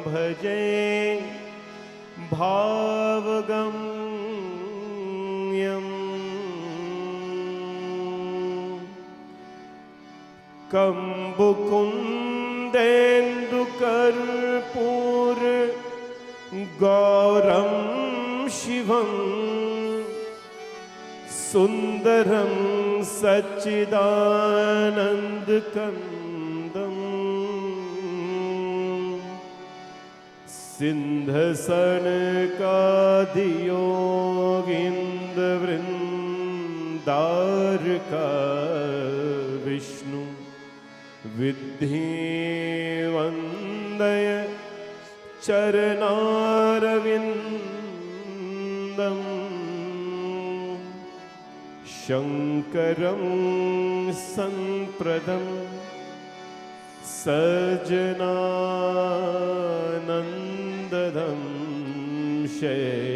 भजे भावगम्यम् कम्बुकुन्देन्दुकर्पूर गौरं शिवं सुन्दरं सच्चिदानन्दकन्दम् सिन्धसनकादियोगीन्द्रवृन्दारका विष्णु विद्धि वन्दय चरणारविन्दम् शङ्करं संप्रदं सजनानन्ददं शैलकन्यावरं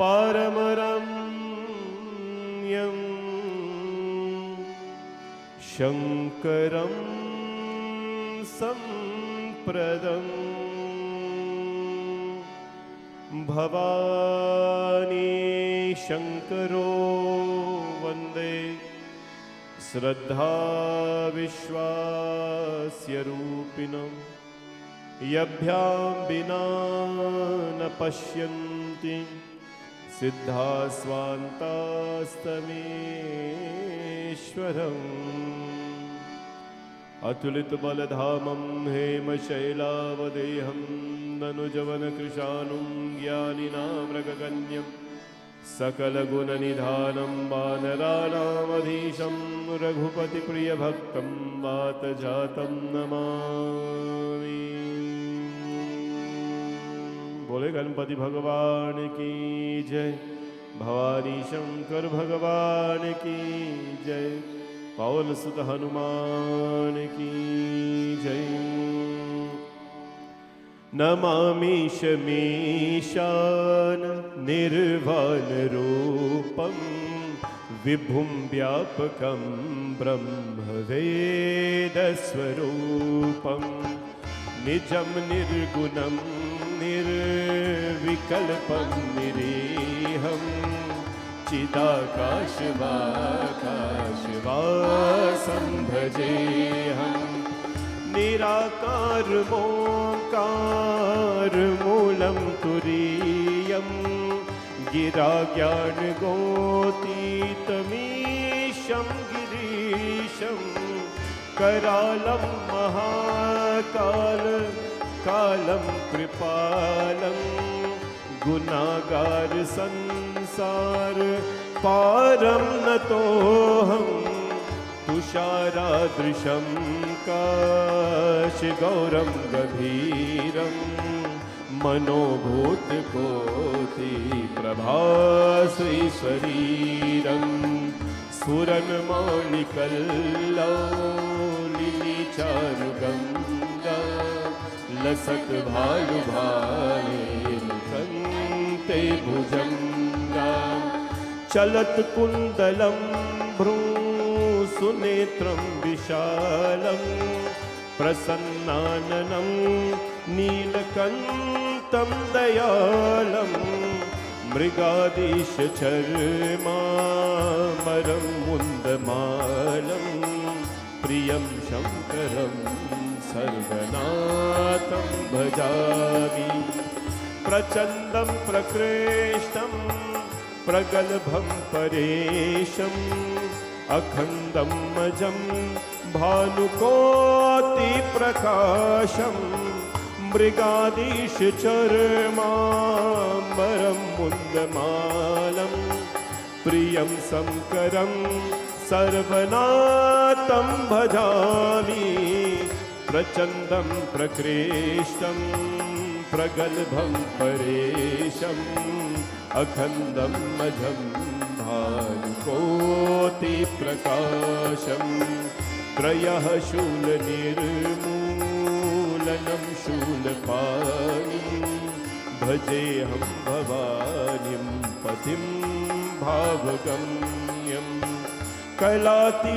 परमरम्यम् शङ्करं संप्रदम् भवानी शङ्करो वन्दे श्रद्धा विश्वास्य रूपिणं यभ्यां विना न पश्यन्ति सिद्धा स्वान्तास्तमेश्वरम् अतुलित बलधामं हेमशैलावदेहं ननुजवनकृशानुं ज्ञानिनामृगगण्यं सकलगुणनिधानं वानराणामधीशं रघुपतिप्रियभक्तं वातजातं नमामि। बोले गणपति भगवान की जय, भवानी शंकर भगवान की जय, पवन सुत हनुमान की जय। नमामि शमीशान निर्वाण रूपं विभुं व्यापकं ब्रह्मवेदस्वरूपं निजं निर्गुणं निर्विकल्पं निरीहं चिदाकाशवाकाशवासं भजेऽहं निराकारमोङ्कारमूलं तुरीयं गिराज्ञानगोतीतमीशं गिरीशं करालं महाकालं कृपालं गुनागार संसार पारं नतोऽहं तुषारादृशं काशगौरं गभीरं मनोभूतकोटिप्रभास्वीशरीरं स्फुरन्मौलिकल्लौलिनीचारुगङ्गा लसत्भालुभाले भुजङ्गा चलत्कुन्दलं भ्रूसुनेत्रं विशालं प्रसन्नाननं नीलकण्ठं दयालं मृगाधीशचर्मामरं मुन्दमालं प्रियं शङ्करं सर्वनाथं भजामि। प्रचण्डं प्रकृष्टं प्रगल्भं परेशम् अखण्डं अजं भानुकोटिप्रकाशं मृगाधीशचर्माम्बरं मुन्दमालं प्रियं शङ्करं सर्वनाथं भजामि। प्रचण्डं प्रकृष्टं प्रगल्भं परेशम् अखण्डं अजं भानुकोटिप्रकाशं त्रयः शूलनिर्मूलनं शूलपाणिं भजेऽहं भवानीं पतिं भावगम्यं कलातीतकल्याण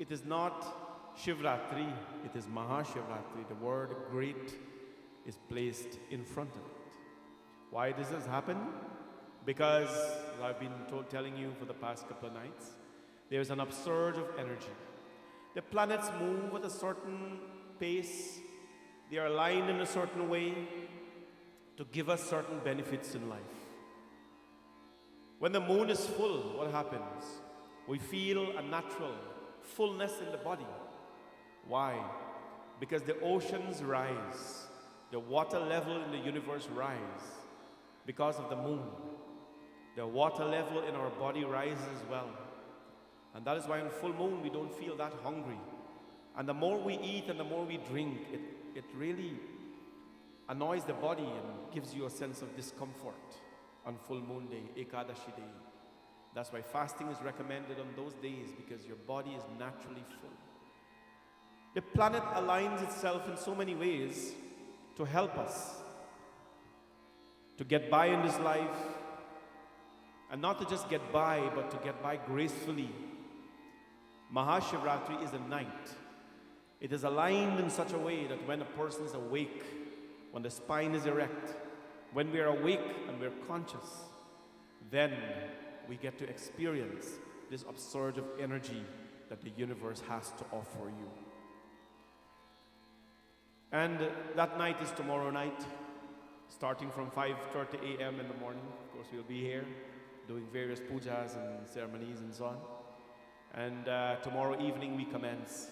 it is not Shivratri, it is Maha Shivratri. The word great is placed in front of it. Why does this happen? Because, as I've been telling you for the past couple of nights, there's an upsurge of energy. The planets move at a certain pace. They are aligned in a certain way to give us certain benefits in life. When the moon is full, what happens? We feel a natural fullness in the body. Why? Because the oceans rise. The water level in the universe rise because of the moon. The water level in our body rises as well. And that is why on full moon we don't feel that hungry. And the more we eat and the more we drink, it really annoys the body and gives you a sense of discomfort on full moon day, Ekadashi day. That's why fasting is recommended on those days, because your body is naturally full. The planet aligns itself in so many ways to help us to get by in this life, and not to just get by, but to get by gracefully. Maha Shivratri is a night. It is aligned in such a way that when a person is awake, when the spine is erect, when we are awake and we're conscious, then we get to experience this upsurge of energy that the universe has to offer you. And that night is tomorrow night, starting from 5:30 a.m. in the morning. Of course, we'll be here doing various pujas and ceremonies and so on. And tomorrow evening we commence.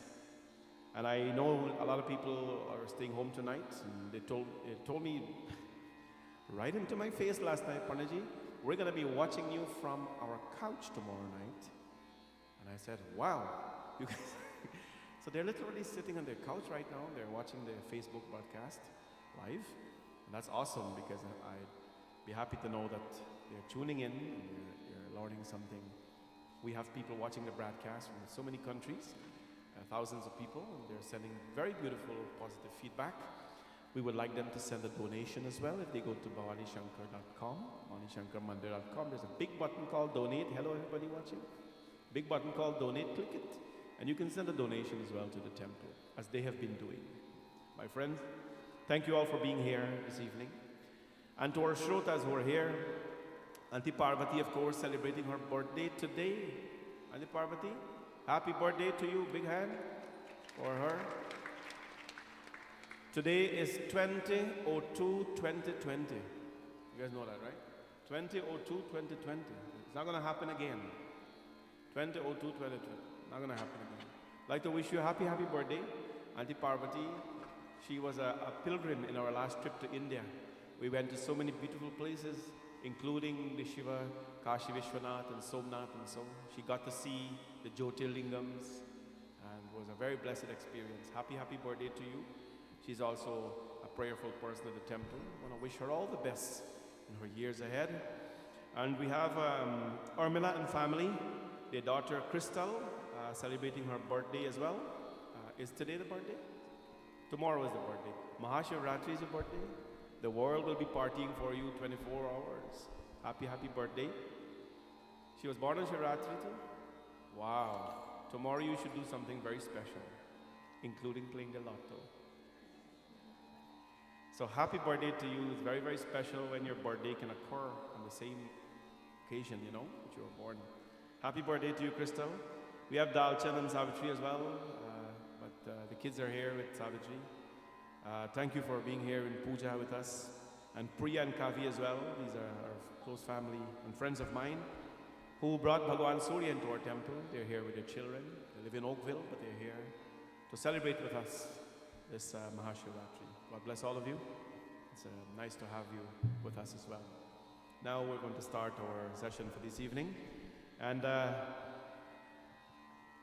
And I know a lot of people are staying home tonight, and they told me right into my face last night, Parnaji, we're going to be watching you from our couch tomorrow night. And I said, wow. You guys so they're literally sitting on their couch right now. They're watching the Facebook broadcast live. And that's awesome, because I'd be happy to know that they're tuning in and you're learning something. We have people watching the broadcast from so many countries, thousands of people, and they're sending very beautiful, positive feedback. We would like them to send a donation as well. If they go to bhawanishankar.com, bhawanishankarmandir.com, there's a big button called Donate. Hello, everybody watching. Big button called Donate. Click it, and you can send a donation as well to the temple, as they have been doing. My friends, thank you all for being here this evening. And to our Shrotas who are here, Auntie Parvati, of course, celebrating her birthday today. Auntie Parvati, happy birthday to you. Big hand for her. Today is 20/02/2020. You guys know that, right? 20/02/2020. It's not going to happen again. 20/02/2020. Not going to happen again. I'd like to wish you a happy, happy birthday, Auntie Parvati. She was a pilgrim in our last trip to India. We went to so many beautiful places, including the Shiva, Kashi Vishwanath and Somnath and so on. She got to see the Jyotirlingams, and it was a very blessed experience. Happy, happy birthday to you. She's also a prayerful person at the temple. I want to wish her all the best in her years ahead. And we have Urmila and family, their daughter Crystal, celebrating her birthday as well. Is today the birthday? Tomorrow is the birthday. Maha Shivratri is your birthday. The world will be partying for you 24 hours. Happy, happy birthday. She was born on Shivratri too? Wow. Tomorrow you should do something very special, including playing the lotto. So happy birthday to you. It's very, very special when your birthday can occur on the same occasion, you know, that you were born. Happy birthday to you, Crystal. We have Dalchan and Savitri as well, but the kids are here with Savitri. Thank you for being here in puja with us. And Priya and Kavi as well. These are our close family and friends of mine who brought Bhagwan Surya into our temple. They're here with their children. They live in Oakville, but they're here to celebrate with us this Maha Shivratri. God bless all of you. It's nice to have you with us as well. Now we're going to start our session for this evening. And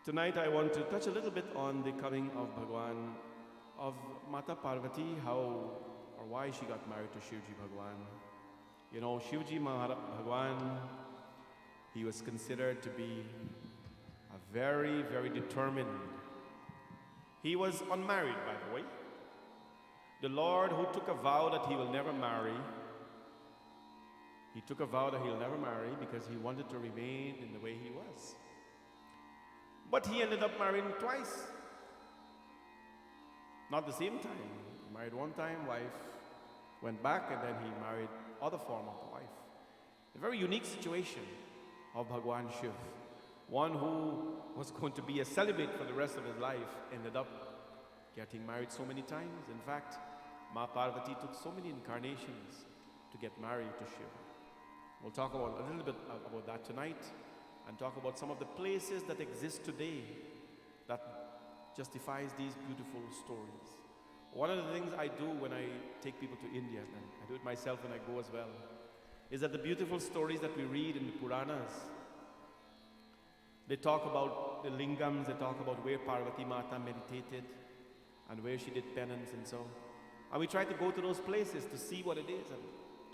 tonight I want to touch a little bit on the coming of Bhagwan, of Mata Parvati, how or why she got married to Shivji Bhagwan. You know, Shivji Bhagwan, he was considered to be a very, very determined. He was unmarried, by the way. The Lord, who took a vow that he will never marry, he took a vow that he'll never marry because he wanted to remain in the way he was. But he ended up marrying twice. Not the same time. He married one time, wife went back, and then he married other form of the wife. A very unique situation of Bhagwan Shiv. One who was going to be a celibate for the rest of his life ended up getting married so many times. In fact, Maha Parvati took so many incarnations to get married to Shiva. We'll talk about a little bit about that tonight and talk about some of the places that exist today that justifies these beautiful stories. One of the things I do when I take people to India, and I do it myself when I go as well, is that the beautiful stories that we read in the Puranas, they talk about the lingams, they talk about where Parvati Mata meditated and where she did penance and so. And we try to go to those places to see what it is, and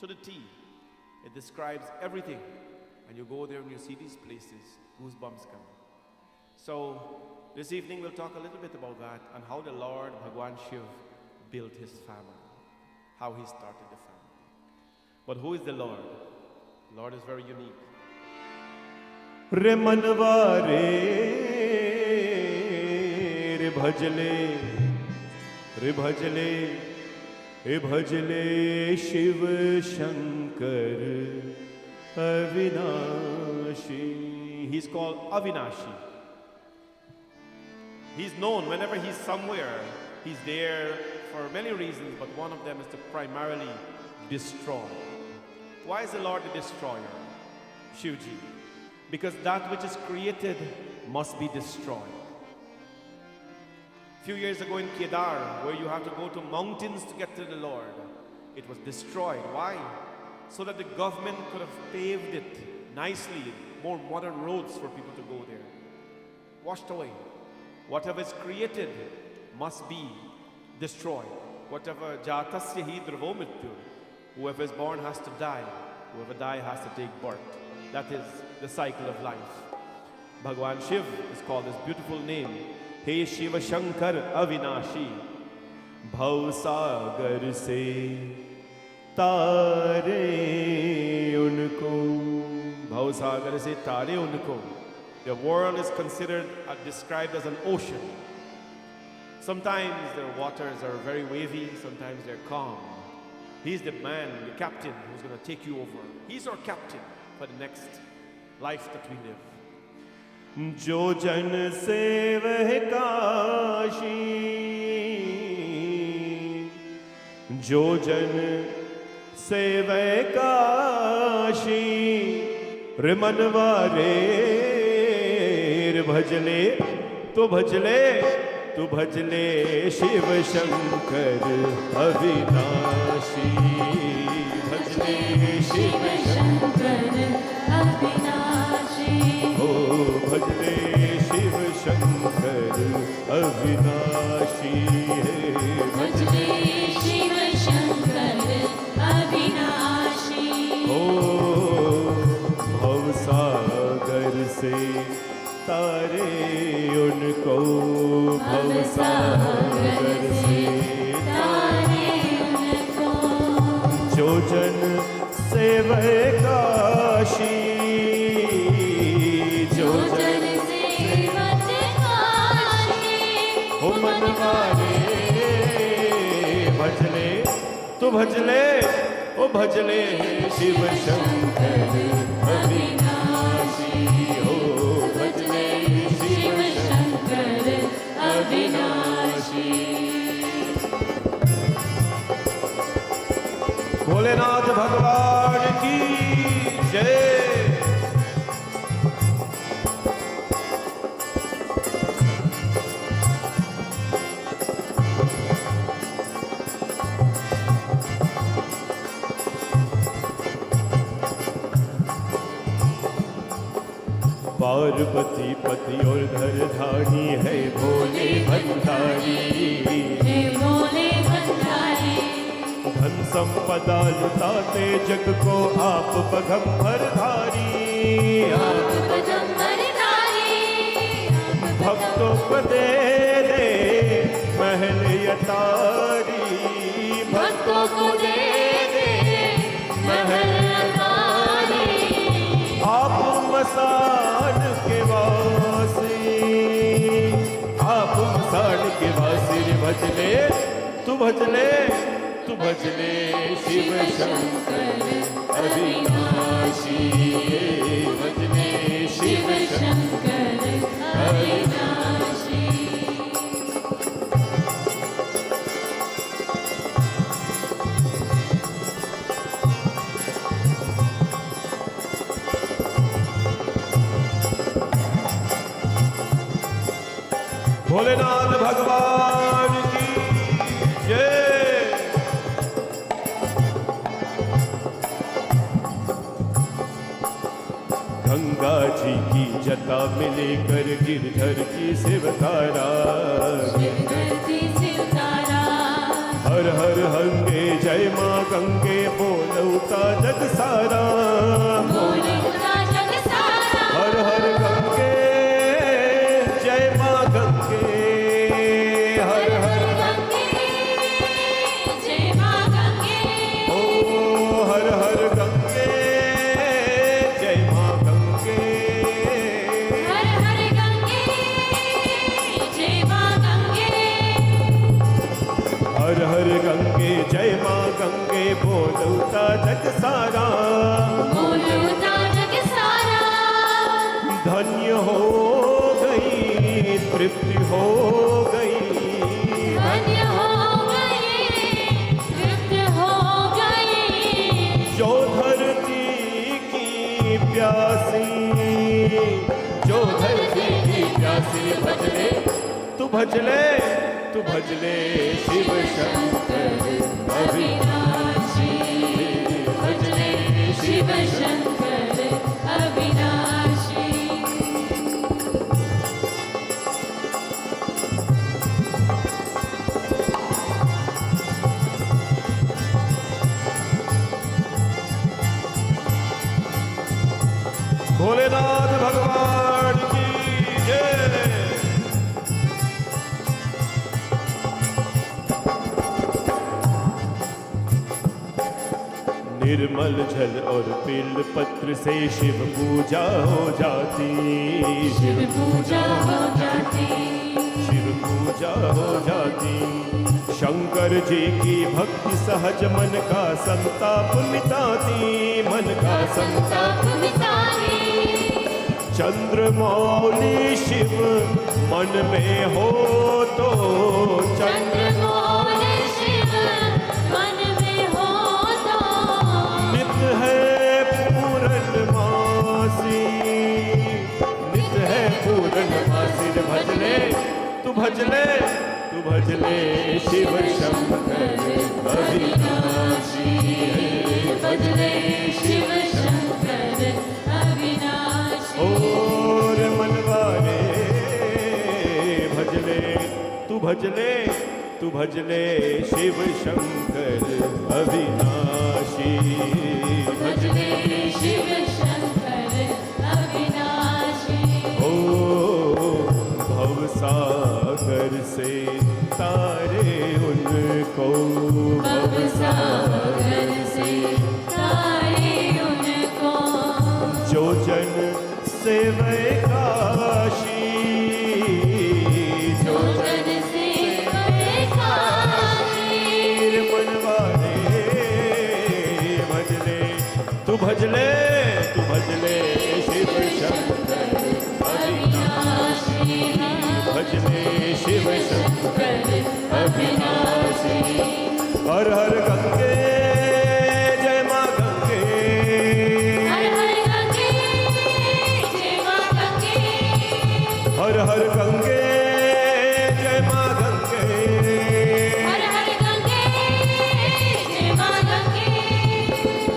to the T. It describes everything. And you go there and you see these places, goosebumps come. So this evening we'll talk a little bit about that and how the Lord Bhagwan Shiv built his family, how he started the family. But who is the Lord? The Lord is very unique. Re manva re bhajle, re bhajle, re bhajle Shiv Shankar Avinashi. He's called Avinashi. He's known whenever he's somewhere, he's there for many reasons, but one of them is to primarily destroy. Why is the Lord the destroyer? Shivji. Because that which is created must be destroyed. A few years ago in Kedar, where you have to go to mountains to get to the Lord, it was destroyed. Why? So that the government could have paved it nicely, more modern roads for people to go there. Washed away. Whatever is created must be destroyed. Whatever jatasya hi dravo mrityu, whoever is born has to die. Whoever dies has to take birth. That is the cycle of life. Bhagwan Shiv is called this beautiful name. He Shiva Shankar Avinashi. Bhav sagar se tare unko. Bhav sagar se tare unko. The world is considered, described as an ocean. Sometimes the waters are very wavy, sometimes they're calm. He's the man, the captain, who's going to take you over. He's our captain for the next life that we live. Jo jan sevah kashi, jo jan sevah kashi, rimanva re bhajle, tu bhajle, tu bhajle Shiv Shankar Avinashi. Bhajle Shiv Shankar Avinashi. Oh, bhajle Shiv Shankar Avinashi. Bhajle Shiv Shankar Avinashi. Oh, bhav sagar se तारे उनको, भव सागर से तारे उनको, जो जन सेवह काशी, जो जन सेवत काशी, हो मनवारे भजले, तो भजले, ओ भजले शिव शंकर अविनाशी। हो भजले शिव शंकर अविनाशी। भोलेनाथ भगवान की जय। पार्वती पति और धरधारी है भोले भंडारी, हे भोले भंडारी। धन संपदा लुटाते जग को आप पगंबरधारी, आप पगंबरधारी। भक्तों को दे दे महल अटारी, भक्तों को दे दे महल अटारी। आप मसान के वासी, भजले तू भजले तू भजले शिव शंकर अविनाशी भजले शिव शंकर अविनाशी भोलेनाथ भगवान की जय। गंगा जी की जटा में लेकर गिरधर की शिवतारा हर हर हंगे जय माँ गंगे बोलौता जग सारा हर हर गंगे जय माँ गंगे हर हर ओ हर हर गंगे जय माँ गंगे हर हर गंगे जय माँ गंगे बोलौता जग सारा धन्य हो गई तृप्ति हो गई धन्य हो गई तृप्त हो गई जो धरती की प्यासी जो धरती की प्यासी भजले तू भजले तू भजले शिव शंकर अविनाशी भजले शिव शंकर अविनाशी भोलेनाथ भगवान की जय। निर्मल जल और बेल पत्र से शिव पूजा हो जाती शिव पूजा हो जाती शिव पूजा हो जाती शंकर जी की भक्ति सहज मन का संताप मिटाती मन का संताप चंद्रमौली शिव मन में हो तो चंद्रमौली शिव मन में हो तो नित है पूर्णमासी नित है पूर्णमासी भजले तू भजले तू भजले शिव शंकर अविनाशी भजले शिव शंकर अविनाशी और मनवारे भजले तू भजले शिव शंकर अविनाशी भजले शिव शंकर अविनाशी ओ भवसागर से तारे उनको भवसागर से तारे उनको जो जन सेवै काशी जो जन सेवै काशी मनवारे भजले तू भजले शिव शंकर अविनाशी भजले शिव शंकर अविनाशी हर हर गंगे जय माँ गंगे हर हर गंगे जय माँ गंगे हर हर गंगे जय माँ गंगे हर हर गंगे जय माँ गंगे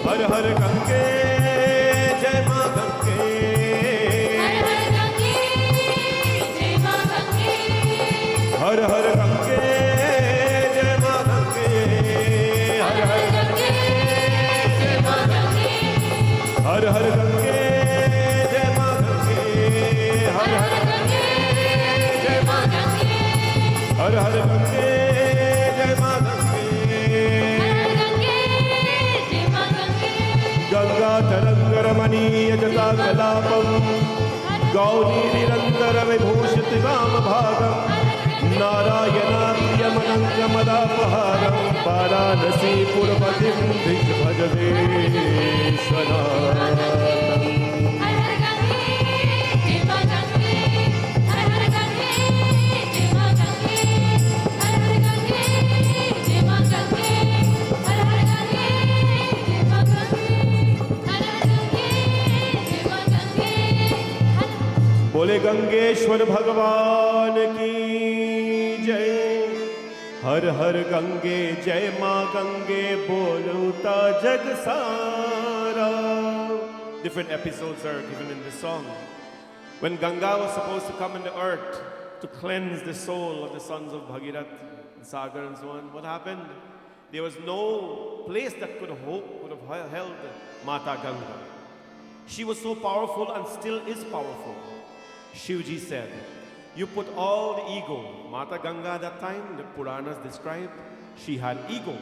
हर हर गंगे जय माँ गंगे हर हर गंगे जय माँ गंगे हर हर गंगे जय माँ गंगे हर हर गंगे जय माँ गंगे हर हर गंगे जय माँ गंगे हर हर जय माँ गंगे हर हर गंगे जय माँ गंगे जय माँ गंगे गंगा तरंगरमणीय जटा कलापम गौरी निरंतर विभूषित गाम भागम नारायणाप्रियमना कलङ्कमदापहारं वाराणसी पुरपतिं विश्वभजवेश्वनाथम् हर हर गंगे देवा गंगे हर हर गंगे देवा गंगे हर हर गंगे देवा गंगे हर हर गंगे देवा गंगे हर हर गंगे देवा गंगे बोले गंगेश्वर भगवान की जय। हर हर गंगे जय माँ गंगे बोलता जग सारा। Different episodes are given in this song. When Ganga was supposed to come into earth to cleanse the soul of the sons of Bhagirath, and Sagar and so on, what happened? There was no place that could have held Mata Ganga. She was so powerful and still is powerful. Shivji said, you put all the ego. Mata Ganga at that time, the Puranas describe, she had ego.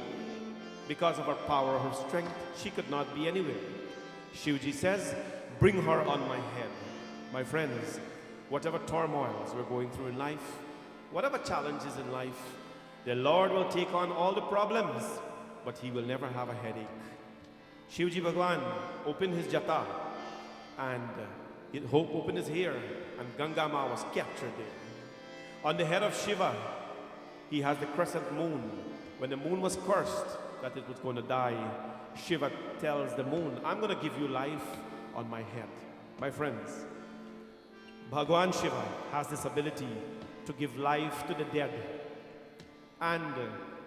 Because of her power, her strength, she could not be anywhere. Shivji says, bring her on my head. My friends, whatever turmoils we're going through in life, whatever challenges in life, the Lord will take on all the problems, but he will never have a headache. Shivji Bhagwan opened his jata and opened his hair, and Ganga Ma was captured there. On the head of Shiva, he has the crescent moon. When the moon was cursed that it was going to die, Shiva tells the moon, I'm going to give you life on my head. My friends, Bhagwan Shiva has this ability to give life to the dead and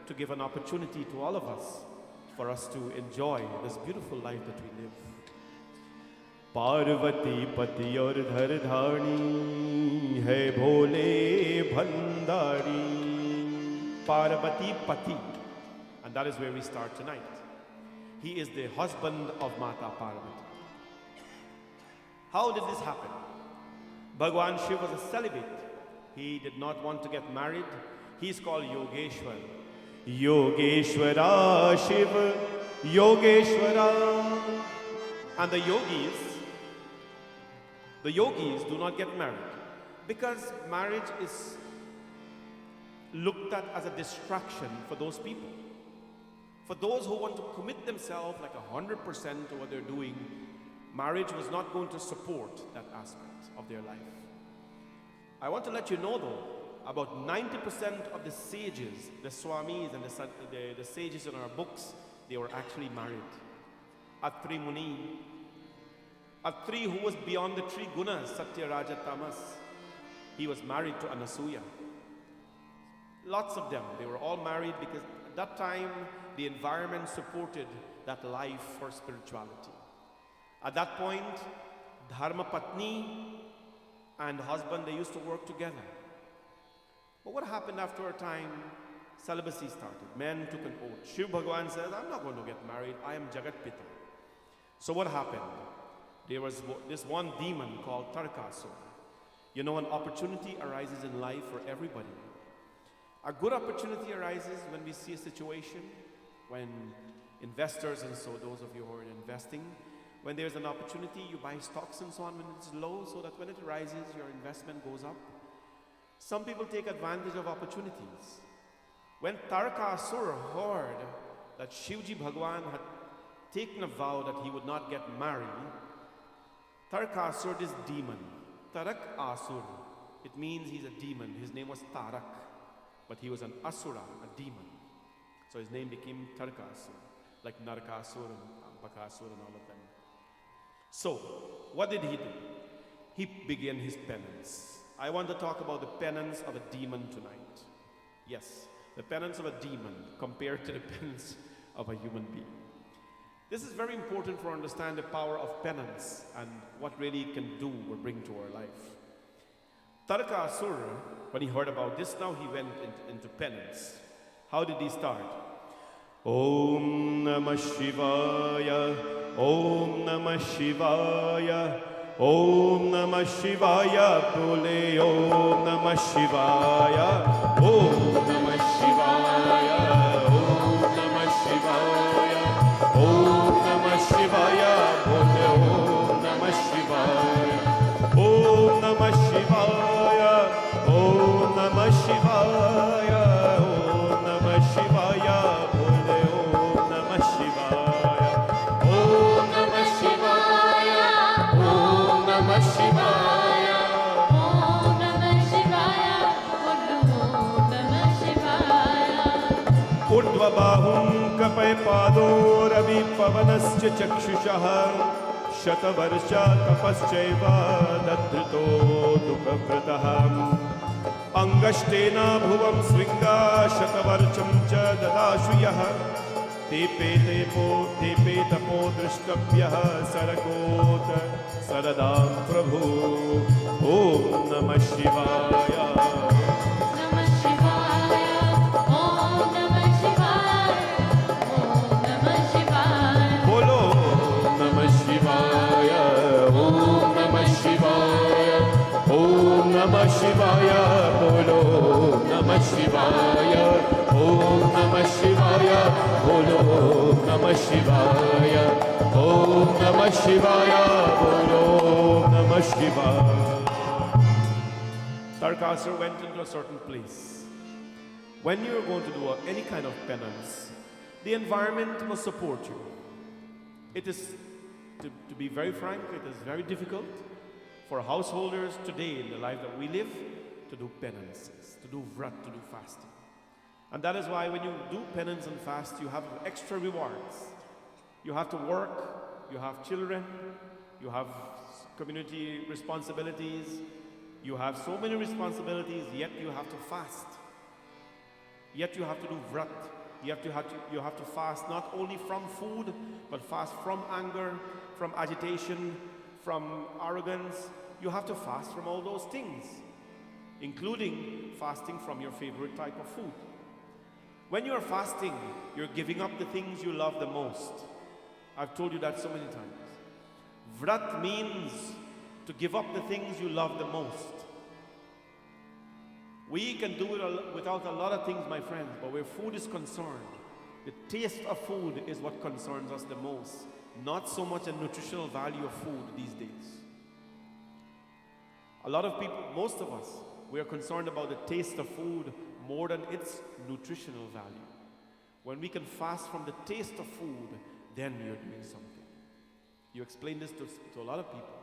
to give an opportunity to all of us for us to enjoy this beautiful life that we live. Parvati पति और धरधारी है भोले Bhandari. Parvati Pati, and that is where we start tonight. He is the husband of Mata Parvati. How did this happen? Bhagwan Shiva was a celibate. He did not want to get married. He's called Yogeshwar. Yogeshwara Shiv Yogeshwara. And the yogis do not get married because marriage is looked at as a distraction for those people. For those who want to commit themselves like 100% to what they're doing, marriage was not going to support that aspect of their life. I want to let you know though, about 90% of the sages, the swamis and the sages in our books, they were actually married. Atri Muni, Atri, who was beyond the three gunas, Satya, Raja, Tamas, he was married to Anasuya. Lots of them, they were all married because at that time the environment supported that life for spirituality. At that point, Dharma Patni and husband, they used to work together. But what happened after a time? Celibacy started. Men took an oath. Shiv Bhagwan says, I'm not going to get married. I am Jagat Pita. So what happened? There was this one demon called Tarakasura. You know, an opportunity arises in life for everybody. A good opportunity arises when we see a situation, when investors and so those of you who are investing, when there's an opportunity, you buy stocks and so on when it's low, so that when it rises, your investment goes up. Some people take advantage of opportunities. When Tarakasura heard that Shivji Bhagwan had taken a vow that he would not get married, Tarakasura, this demon, Tarakasura, it means he's a demon. His name was Tarak, but he was an Asura, a demon. So his name became Tarakasura, like Narakasura and Bakasura and all of them. So, what did he do? He began his penance. I want to talk about the penance of a demon tonight. Yes, the penance of a demon compared to the penance of a human being. This is very important for understanding the power of penance and what really it can do or bring to our life. Tarakasura, when he heard about this, now he went into penance. How did he start? Om Namah Shivaya, Om Namah Shivaya, Om Namah Shivaya, Bole Om Namah Shivaya, Om Namah Shivaya, Om Namah Shivaya, Om Namah Shivaya, Bole Om Namah Shivaya, Om Namah Shivaya, Om Namah Shivaya, Om ऊर्ध्वबाहुं कपयपादोरवि पवनश्च चक्षुषः शतवर्षा तपश्चैव दधृतो दुःखभृतः अङ्गष्टेन भुवं शृङ्गा शतवर्षं च ददाशु यः तेपे तपो द्रष्टव्यः सरकोत सरदां प्रभु ॐ नमः शिवाय नमः शिवाय ॐ नमः शिवाय ॐ नमः शिवाय बोलो नमः शिवाय ॐ नमः शिवाय ॐ नमः शिवाय बोलो नमः शिवाय ॐ नमः शिवाय बोलो नमः शिवाय ॐ नमः शिवाय बोलो नमः शिवाय Tarakasura went into a certain place. When you're going to do any kind of penance, the environment must support you. It is, to be very frank, it is very difficult for householders today in the life that we live to do penances, to do vrat, to do fasting. And that is why when you do penance and fast, you have extra rewards. You have to work, you have children, you have community responsibilities, you have so many responsibilities, yet you have to fast. Yet you have to do vrat. You have to fast not only from food, but fast from anger, from agitation, from arrogance. You have to fast from all those things, including fasting from your favorite type of food. When you are fasting, you're giving up the things you love the most. I've told you that so many times. Vrat means to give up the things you love the most. We can do it without a lot of things, my friends, but where food is concerned, the taste of food is what concerns us the most, not so much a nutritional value of food these days. A lot of people, most of us, we are concerned about the taste of food more than its nutritional value. When we can fast from the taste of food, then you're doing something. You explain this to a lot of people.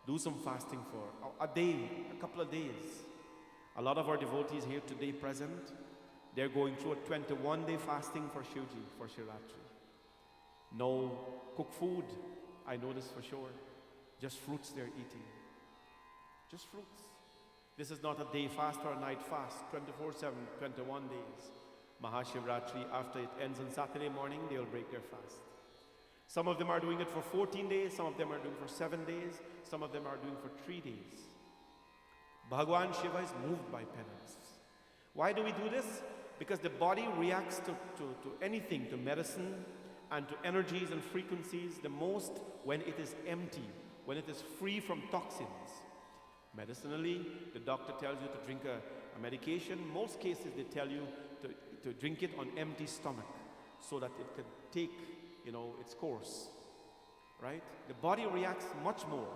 Do some fasting for a day, a couple of days. A lot of our devotees here today present, they're going through a 21-day fasting for Shivji, for Shivratri. No cooked food, I know this for sure. Just fruits they're eating. Just fruits. This is not a day fast or a night fast, 24/7, 21 days. Maha Shivratri, after it ends on Saturday morning, they'll break their fast. Some of them are doing it for 14 days, some of them are doing it for 7 days, some of them are doing it for 3 days. Bhagwan Shiva is moved by penance. Why do we do this? Because the body reacts to anything, to medicine and to energies and frequencies the most when it is empty, when it is free from toxins. Medicinally, the doctor tells you to drink a medication. Most cases they tell you to drink it on empty stomach so that it can take, its course, right? The body reacts much more.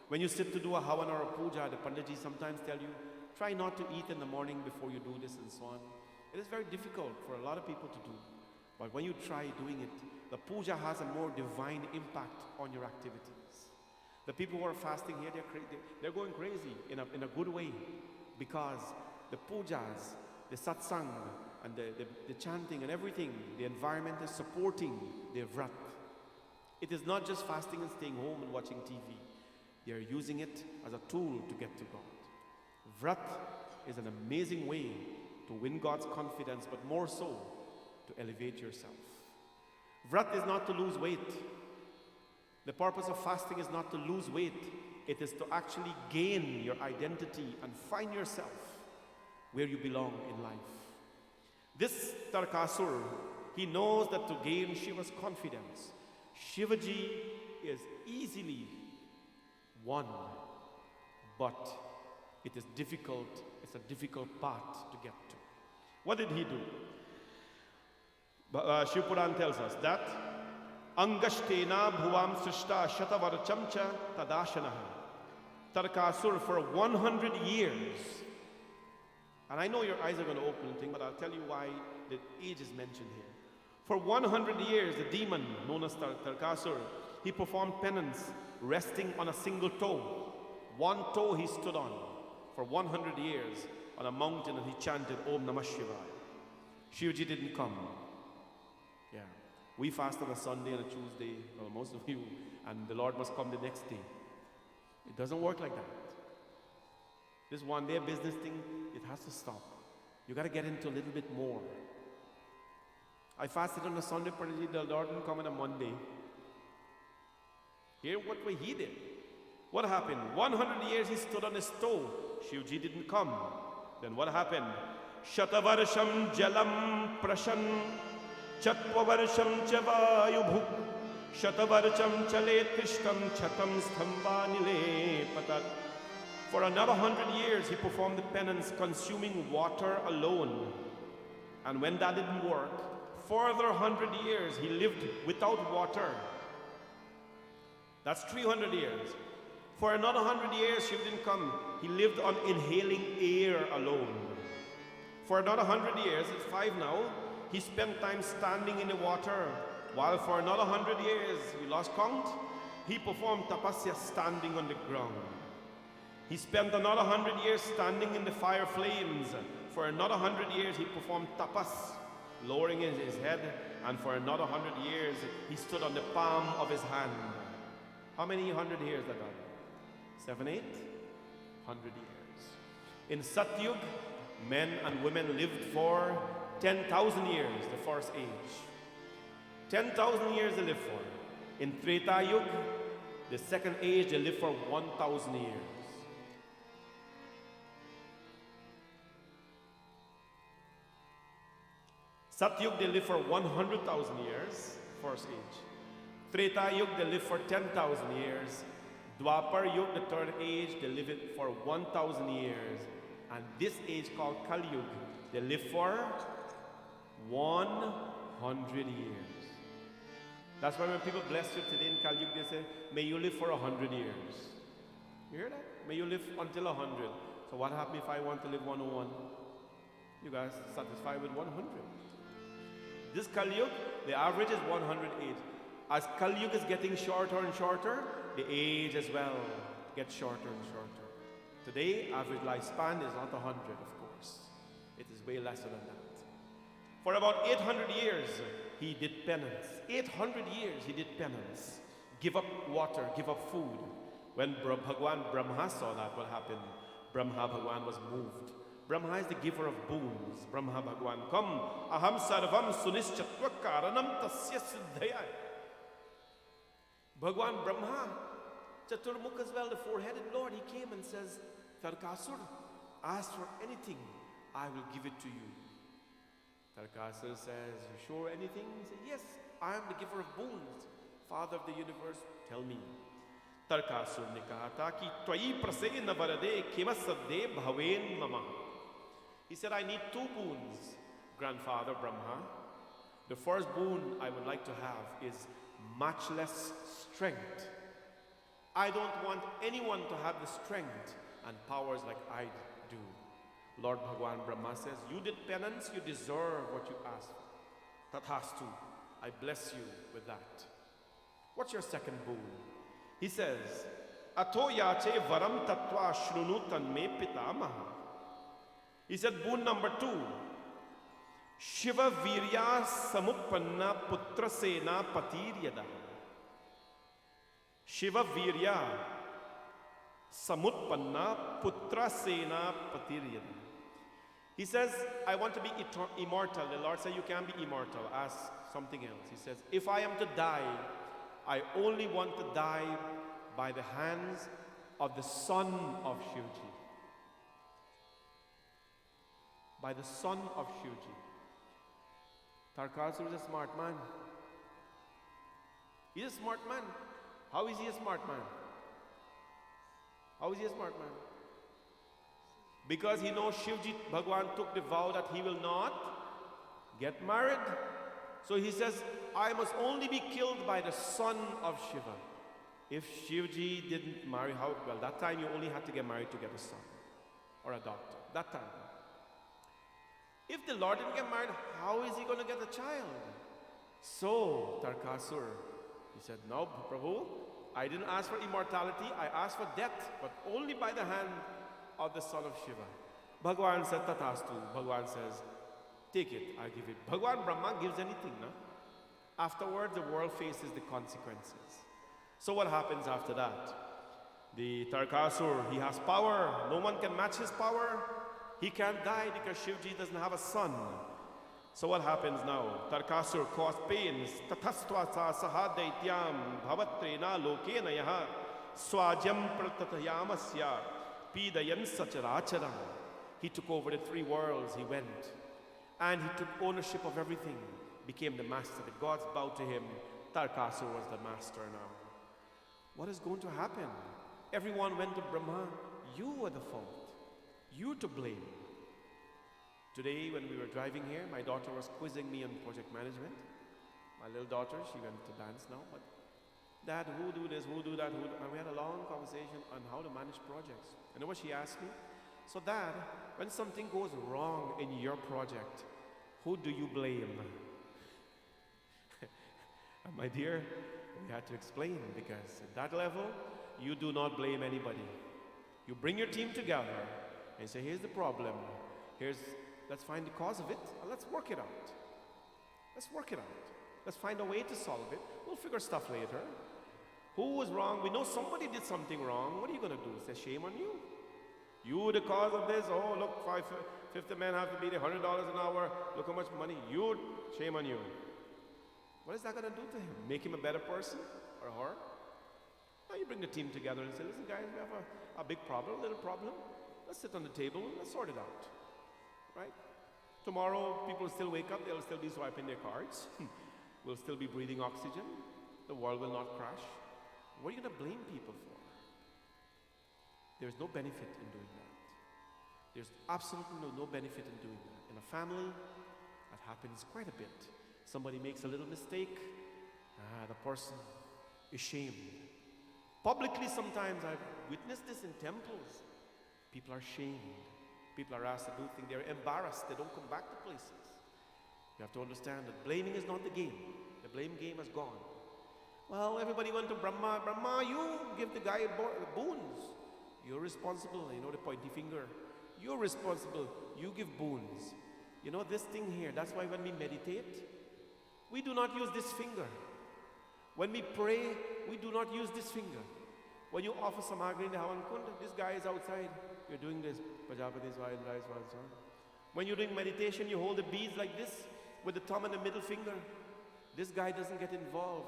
When you sit to do a havan or a puja, the Panditji sometimes tell you, try not to eat in the morning before you do this and so on. It is very difficult for a lot of people to do. But when you try doing it, the puja has a more divine impact on your activities. The people who are fasting here, they're going crazy in a good way, because the pujas, the satsang, and the chanting and everything, the environment is supporting their vrat. It is not just fasting and staying home and watching TV. They are using it as a tool to get to God. Vrat is an amazing way to win God's confidence, but more so, to elevate yourself. Vrat is not to lose weight. The purpose of fasting is not to lose weight. It is to actually gain your identity and find yourself where you belong in life. This Tarakasura, he knows that to gain Shiva's confidence, Shivaji is easily won, but it is difficult. It's a difficult path to get to. What did he do? Shiv Puran tells us that Angashtena bhuvam srishta shatavarcham cha tadashanaha. Tarakasura for 100 years. And I know your eyes are going to open and think, but I'll tell you why the age is mentioned here. For 100 years, the demon known as Tarakasura, he performed penance resting on a single toe. One toe he stood on for 100 years on a mountain, and he chanted Om Namah Shivaya. Shivji didn't come. Yeah. We fast on a Sunday and a Tuesday, well, most of you, and the Lord must come the next day. It doesn't work like that. This one day business thing, it has to stop. You got to get into a little bit more. I fasted on a Sunday, the Lord didn't come on a Monday. Hear what way he did. What happened? 100 years he stood on his toe. Shivji didn't come. Then what happened? Shatavarsham jalam prashan chatvavarsham chavayubhuk shatavarsham chale tishtam chatam sthambanile patat. For another 100 years he performed the penance consuming water alone. And when that didn't work, further 100 years he lived without water. That's 300 years. For another 100 years Shiv didn't come. He lived on inhaling air alone. For another 100 years, it's 5 now, he spent time standing in the water. While for another 100 years, we lost count, he performed tapasya standing on the ground. He spent another 100 years standing in the fire flames. For another 100 years, he performed tapas, lowering his head. And for another 100 years, he stood on the palm of his hand. How many 100 years are done? 7, 8? 100 years. In Satyug, men and women lived for 10,000 years, the first age. 10,000 years they lived for. In Treta Yug, the second age, they lived for 1,000 years. Satyug, they lived for 100,000 years, first age. Treta Yug, they lived for 10,000 years. Dwapar Yug, the third age, they lived it for 1,000 years. And this age called Kali Yuga, they live for 100 years. That's why when people bless you today in Kali Yuga, they say, may you live for 100 years. You hear that? May you live until 100. So what happens if I want to live 101? You guys satisfied with 100. This Kali Yuga, the average is 108. As Kali Yuga is getting shorter and shorter, the age as well gets shorter and shorter. Today, average lifespan is not 100, of course. It is way lesser than that. For about 800 years, he did penance. 800 years he did penance. Give up water, give up food. When Bhagwan Brahma saw that, what happened? Brahma Bhagwan was moved. Brahma is the giver of boons. Brahma Bhagwan, come, aham sarvam sunishtva karanam tasya siddhaya. Bhagwan Brahma, Chaturmukh as well, the four-headed Lord, he came and says, Tarakasura, ask for anything, I will give it to you. Tarakasura says, you sure anything? He said, yes, I am the giver of boons. Father of the universe, tell me. Tarakasura ne kaha tha ki twayi prasena varade kimasadde bhaven mama. He said, I need 2 boons, Grandfather Brahma. The first boon I would like to have is much less strength. I don't want anyone to have the strength and powers like I do. Lord Bhagwan Brahma says, you did penance, you deserve what you asked for. Tathastu, I bless you with that. What's your second boon? He says, Ato yache varam tatva shrunutan me pitamaha. He said, boon number 2, Shiva virya samuppanna putra sena patiryada. Shiva virya samutpanna putra sena patiryada. He says, I want to be immortal. The Lord said, you can't be immortal. Ask something else. He says, if I am to die, I only want to die by the hands of the son of Shivji. By the son of Shivji. Tarakasura is a smart man. He's a smart man. How is he a smart man? How is he a smart man? Because he knows Shivji Bhagwan took the vow that he will not get married. So he says, I must only be killed by the son of Shiva. If Shivji didn't marry, well, that time you only had to get married to get a son or a daughter. That time. If the Lord didn't get married, how is he going to get a child? So, Tarakasura, he said, no, Prabhu, I didn't ask for immortality, I asked for death, but only by the hand of the son of Shiva. Bhagwan said, Tatastu. Bhagwan says, Take it, I give it. Bhagwan Brahma gives anything, no? Afterwards, the world faces the consequences. So what happens after that? The Tarakasura, he has power. No one can match his power. He can't die because Shivji doesn't have a son. So what happens now? Tarakasura caused pains. Tathastvasa sahadaityam bhavatrena lokena yaha swajam pratatayamasya pidayan sacharacharam. He took over the three worlds. He went. And he took ownership of everything. Became the master. The gods bowed to him. Tarakasura was the master now. What is going to happen? Everyone went to Brahma. You were the fault. You to blame. Today when we were driving here, my daughter was quizzing me on project management. My little daughter, she went to dance now, but Dad, who do this, who do that, who do... And we had a long conversation on how to manage projects. You know what she asked me? So Dad, when something goes wrong in your project, who do you blame? And my dear, we had to explain, because at that level, you do not blame anybody. You bring your team together and say, here's the problem. Let's find the cause of it, and let's work it out. Let's work it out. Let's find a way to solve it. We'll figure stuff later. Who was wrong? We know somebody did something wrong. What are you going to do? Say, shame on you. You the cause of this. Oh, look, 50 men have to be $100 an hour. Look how much money. Shame on you. What is that going to do to him? Make him a better person or her? Now you bring the team together and say, listen guys, we have a big problem, a little problem. Let's sit on the table, let's sort it out. Right? Tomorrow people will still wake up, they'll still be swiping their cards. We'll still be breathing oxygen. The world will not crash. What are you going to blame people for? There's no benefit in doing that. There's absolutely no benefit in doing that. In a family, that happens quite a bit. Somebody makes a little mistake, the person is shamed. Publicly sometimes I've witnessed this in temples. People are shamed. People are asked to do things. They're embarrassed. They don't come back to places. You have to understand that blaming is not the game. The blame game has gone. Well, everybody went to Brahma. Brahma, you give the guy boons. You're responsible. You know the pointy finger. You're responsible. You give boons. You know this thing here. That's why when we meditate, we do not use this finger. When we pray, we do not use this finger. When you offer samagri in the Havan Kund, this guy is outside. You're doing this. When you're doing meditation, you hold the beads like this with the thumb and the middle finger. This guy doesn't get involved.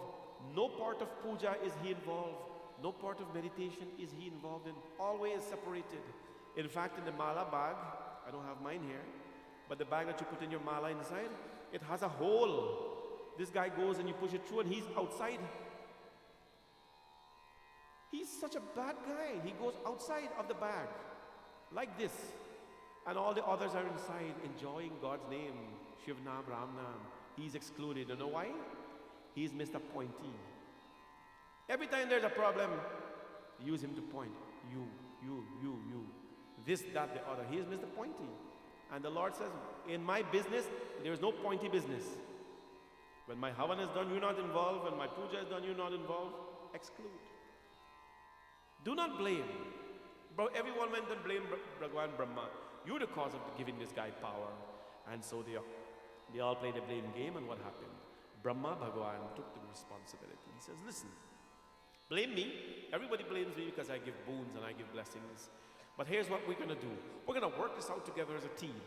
No part of puja is he involved. No part of meditation is he involved in. Always separated. In fact, in the mala bag, I don't have mine here, but the bag that you put in your mala inside, it has a hole. This guy goes and you push it through and he's outside. He's such a bad guy. He goes outside of the bag, like this. And all the others are inside, enjoying God's name, Shiv Nam, Ram Nam. He's excluded. You know why? He's Mr. Pointy. Every time there's a problem, use him to point. You. This, that, the other. He is Mr. Pointy. And the Lord says, in my business, there is no pointy business. When my havan is done, you're not involved. When my puja is done, you're not involved. Exclude. Do not blame. But everyone went and blamed Bhagwan Brahma. You're the cause of giving this guy power. And so they all played a blame game, and what happened? Brahma Bhagwan took the responsibility. He says, listen, blame me. Everybody blames me because I give boons and I give blessings. But here's what we're going to do. We're going to work this out together as a team.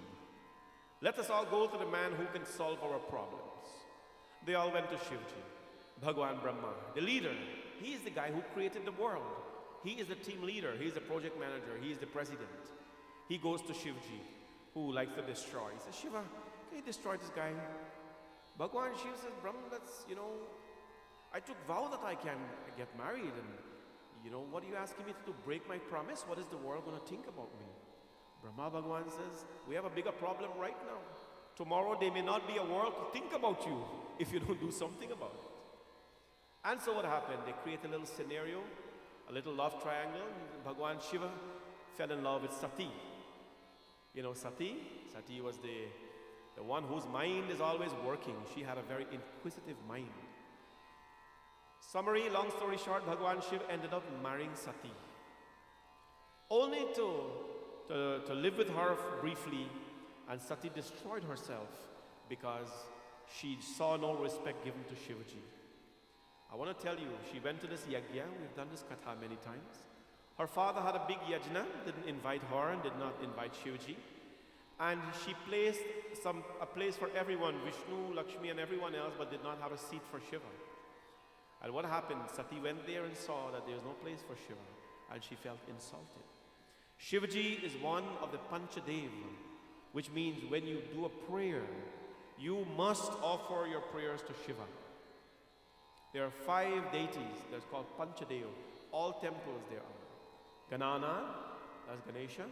Let us all go to the man who can solve our problems. They all went to Shivji, Bhagwan Brahma, the leader. He is the guy who created the world. He is the team leader. He is the project manager. He is the president. He goes to Shivji, who likes to destroy. He says, Shiva, can you destroy this guy? Bhagwan Shiva says, Brahma, I took vow that I can get married, and what are you asking me to do? Break my promise? What is the world going to think about me? Brahma Bhagwan says, we have a bigger problem right now. Tomorrow there may not be a world to think about you if you don't do something about it. And so what happened? They create a little scenario, a little love triangle. Bhagwan Shiva fell in love with Sati. You know Sati? Sati was the one whose mind is always working. She had a very inquisitive mind. Summary, long story short, Bhagwan Shiv ended up marrying Sati. Only to live with her briefly And Sati destroyed herself because she saw no respect given to Shivaji. I want to tell you, she went to this yajna. We've done this katha many times. Her father had a big yajna, didn't invite her and did not invite Shivaji. And she placed a place for everyone, Vishnu, Lakshmi and everyone else, but did not have a seat for Shiva. And what happened? Sati went there and saw that there was no place for Shiva, and she felt insulted. Shivaji is one of the Panchadev, which means when you do a prayer, you must offer your prayers to Shiva. There are 5 deities that's called Panchadev. All temples there are. Ganana, that's Ganesha.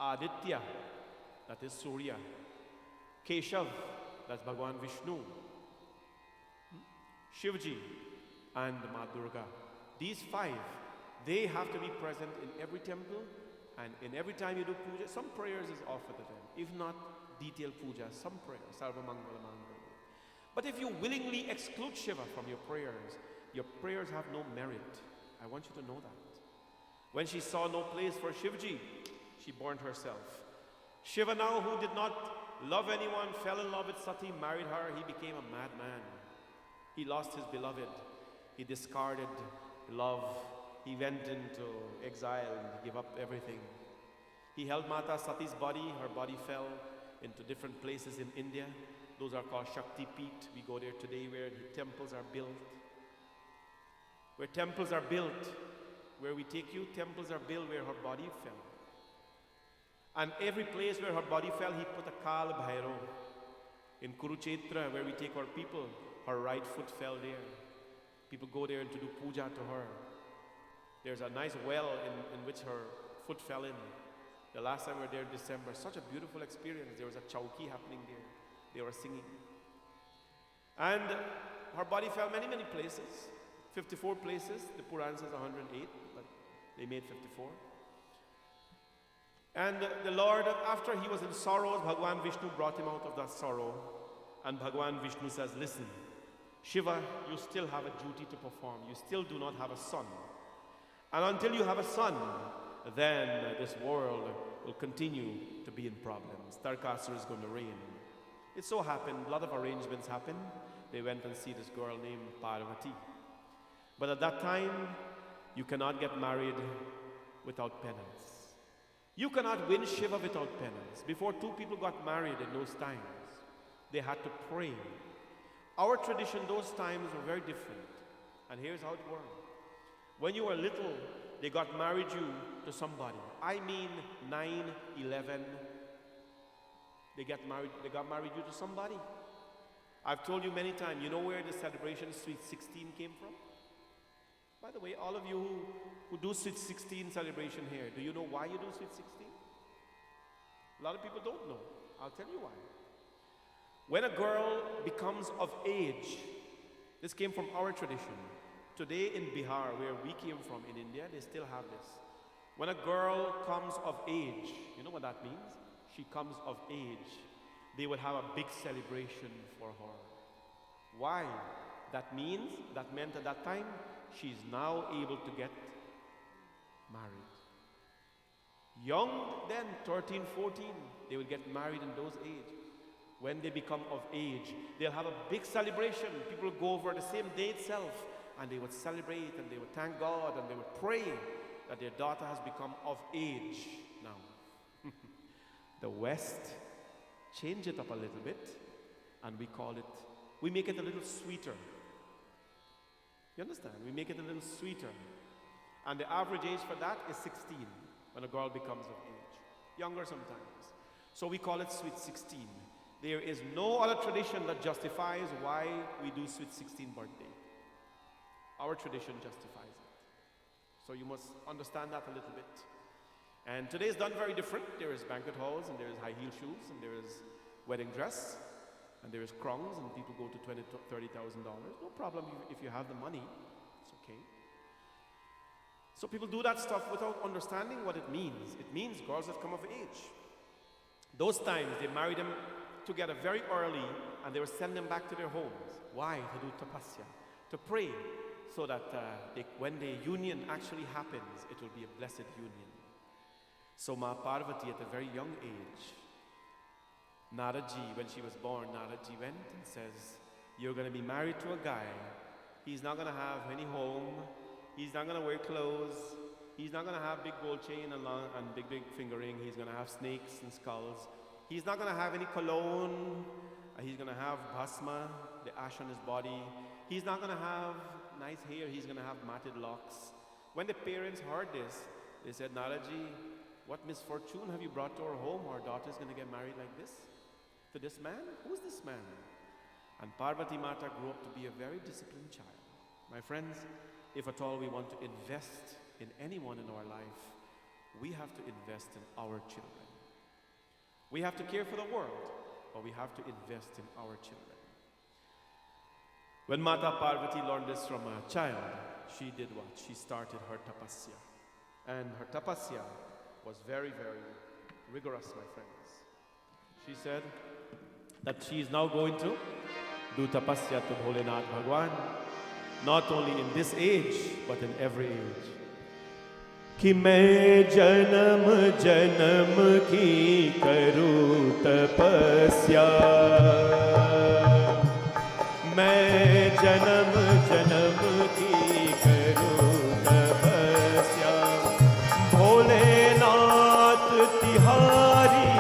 Aditya, that is Surya. Keshav, that's Bhagwan Vishnu. Shivaji and Ma Durga. These 5, they have to be present in every temple, and in every time you do puja, some prayers is offered to them. If not detailed puja, some prayers, Sarva Mangala Mangala. But if you willingly exclude Shiva from your prayers have no merit. I want you to know that. When she saw no place for Shivaji, she burned herself. Shiva now, who did not love anyone, fell in love with Sati, married her, he became a madman. He lost his beloved. He discarded love. He went into exile and he gave up everything. He held Mata Sati's body. Her body fell into different places in India. Those are called Shakti Peeth. We go there today where the temples are built. Where temples are built, where we take you, temples are built where her body fell. And every place where her body fell, he put a Kal Bhairo. In Kurukshetra, where we take our people, her right foot fell there. People go there to do puja to her. There's a nice well in which her foot fell in. The last time we were there in December, such a beautiful experience. There was a chauki happening there. They were singing. And her body fell many, many places. 54 places. The Puranas says 108, but they made 54. And the Lord, after he was in sorrows, Bhagwan Vishnu brought him out of that sorrow. And Bhagwan Vishnu says, listen, Shiva, you still have a duty to perform. You still do not have a son. And until you have a son, then this world will continue to be in problems. Tarakasura is going to reign. It so happened, a lot of arrangements happened. They went and see this girl named Parvati. But at that time, you cannot get married without penance. You cannot win Shiva without penance. Before 2 people got married in those times, they had to pray. Our tradition those times were very different. And here's how it worked. When you were little, they got married you to somebody. I mean 9, 11. They got married you to somebody. I've told you many times, you know where the celebration Sweet 16 came from? By the way, all of you who do Sweet 16 celebration here, do you know why you do Sweet 16? A lot of people don't know. I'll tell you why. When a girl becomes of age, this came from our tradition. Today in Bihar, where we came from in India, they still have this. When a girl comes of age, you know what that means? She comes of age. They would have a big celebration for her. Why? That meant at that time, she's now able to get married. Young then, 13, 14, they will get married in those age. When they become of age, they'll have a big celebration. People will go over the same day itself, and they would celebrate, and they would thank God, and they would pray that their daughter has become of age now. The West changed it up a little bit, and we make it a little sweeter. You understand? We make it a little sweeter. And the average age for that is 16, when a girl becomes of age. Younger sometimes. So we call it Sweet 16. There is no other tradition that justifies why we do Sweet 16 birthday. Our tradition justifies it. So you must understand that a little bit. And today is done very different. There is banquet halls, and there is high heel shoes, and there is wedding dress, and there is crowns, and people go to $20,000 to $30,000. No problem if you have the money. It's okay. So people do that stuff without understanding what it means. It means girls have come of age. Those times, they married them together very early, and they would send them back to their homes. Why? To do tapasya, to pray, so that when the union actually happens, it will be a blessed union. So Ma Parvati, at a very young age, Naraji, when she was born, Naraji went and says, you're going to be married to a guy. He's not going to have any home. He's not going to wear clothes. He's not going to have big gold chain and big finger ring. He's going to have snakes and skulls. He's not going to have any cologne. He's going to have bhasma, the ash on his body. He's not going to have nice hair. He's going to have matted locks. When the parents heard this, they said, Naraji, what misfortune have you brought to our home? Our daughter's going to get married like this? To this man? Who's this man? And Parvati Mata grew up to be a very disciplined child. My friends, if at all we want to invest in anyone in our life, we have to invest in our children. We have to care for the world, but we have to invest in our children. When Mata Parvati learned this from a child, she did what? She started her tapasya. And her tapasya was very, very rigorous, my friends. She said that she is now going to do tapasya to Bholenath Bhagwan, not only in this age, but in every age. कि मैं जन्म जन्म की करूं तपस्या, मैं जन्म जन्म की करूं तपस्या, भोलेनाथ तिहारी,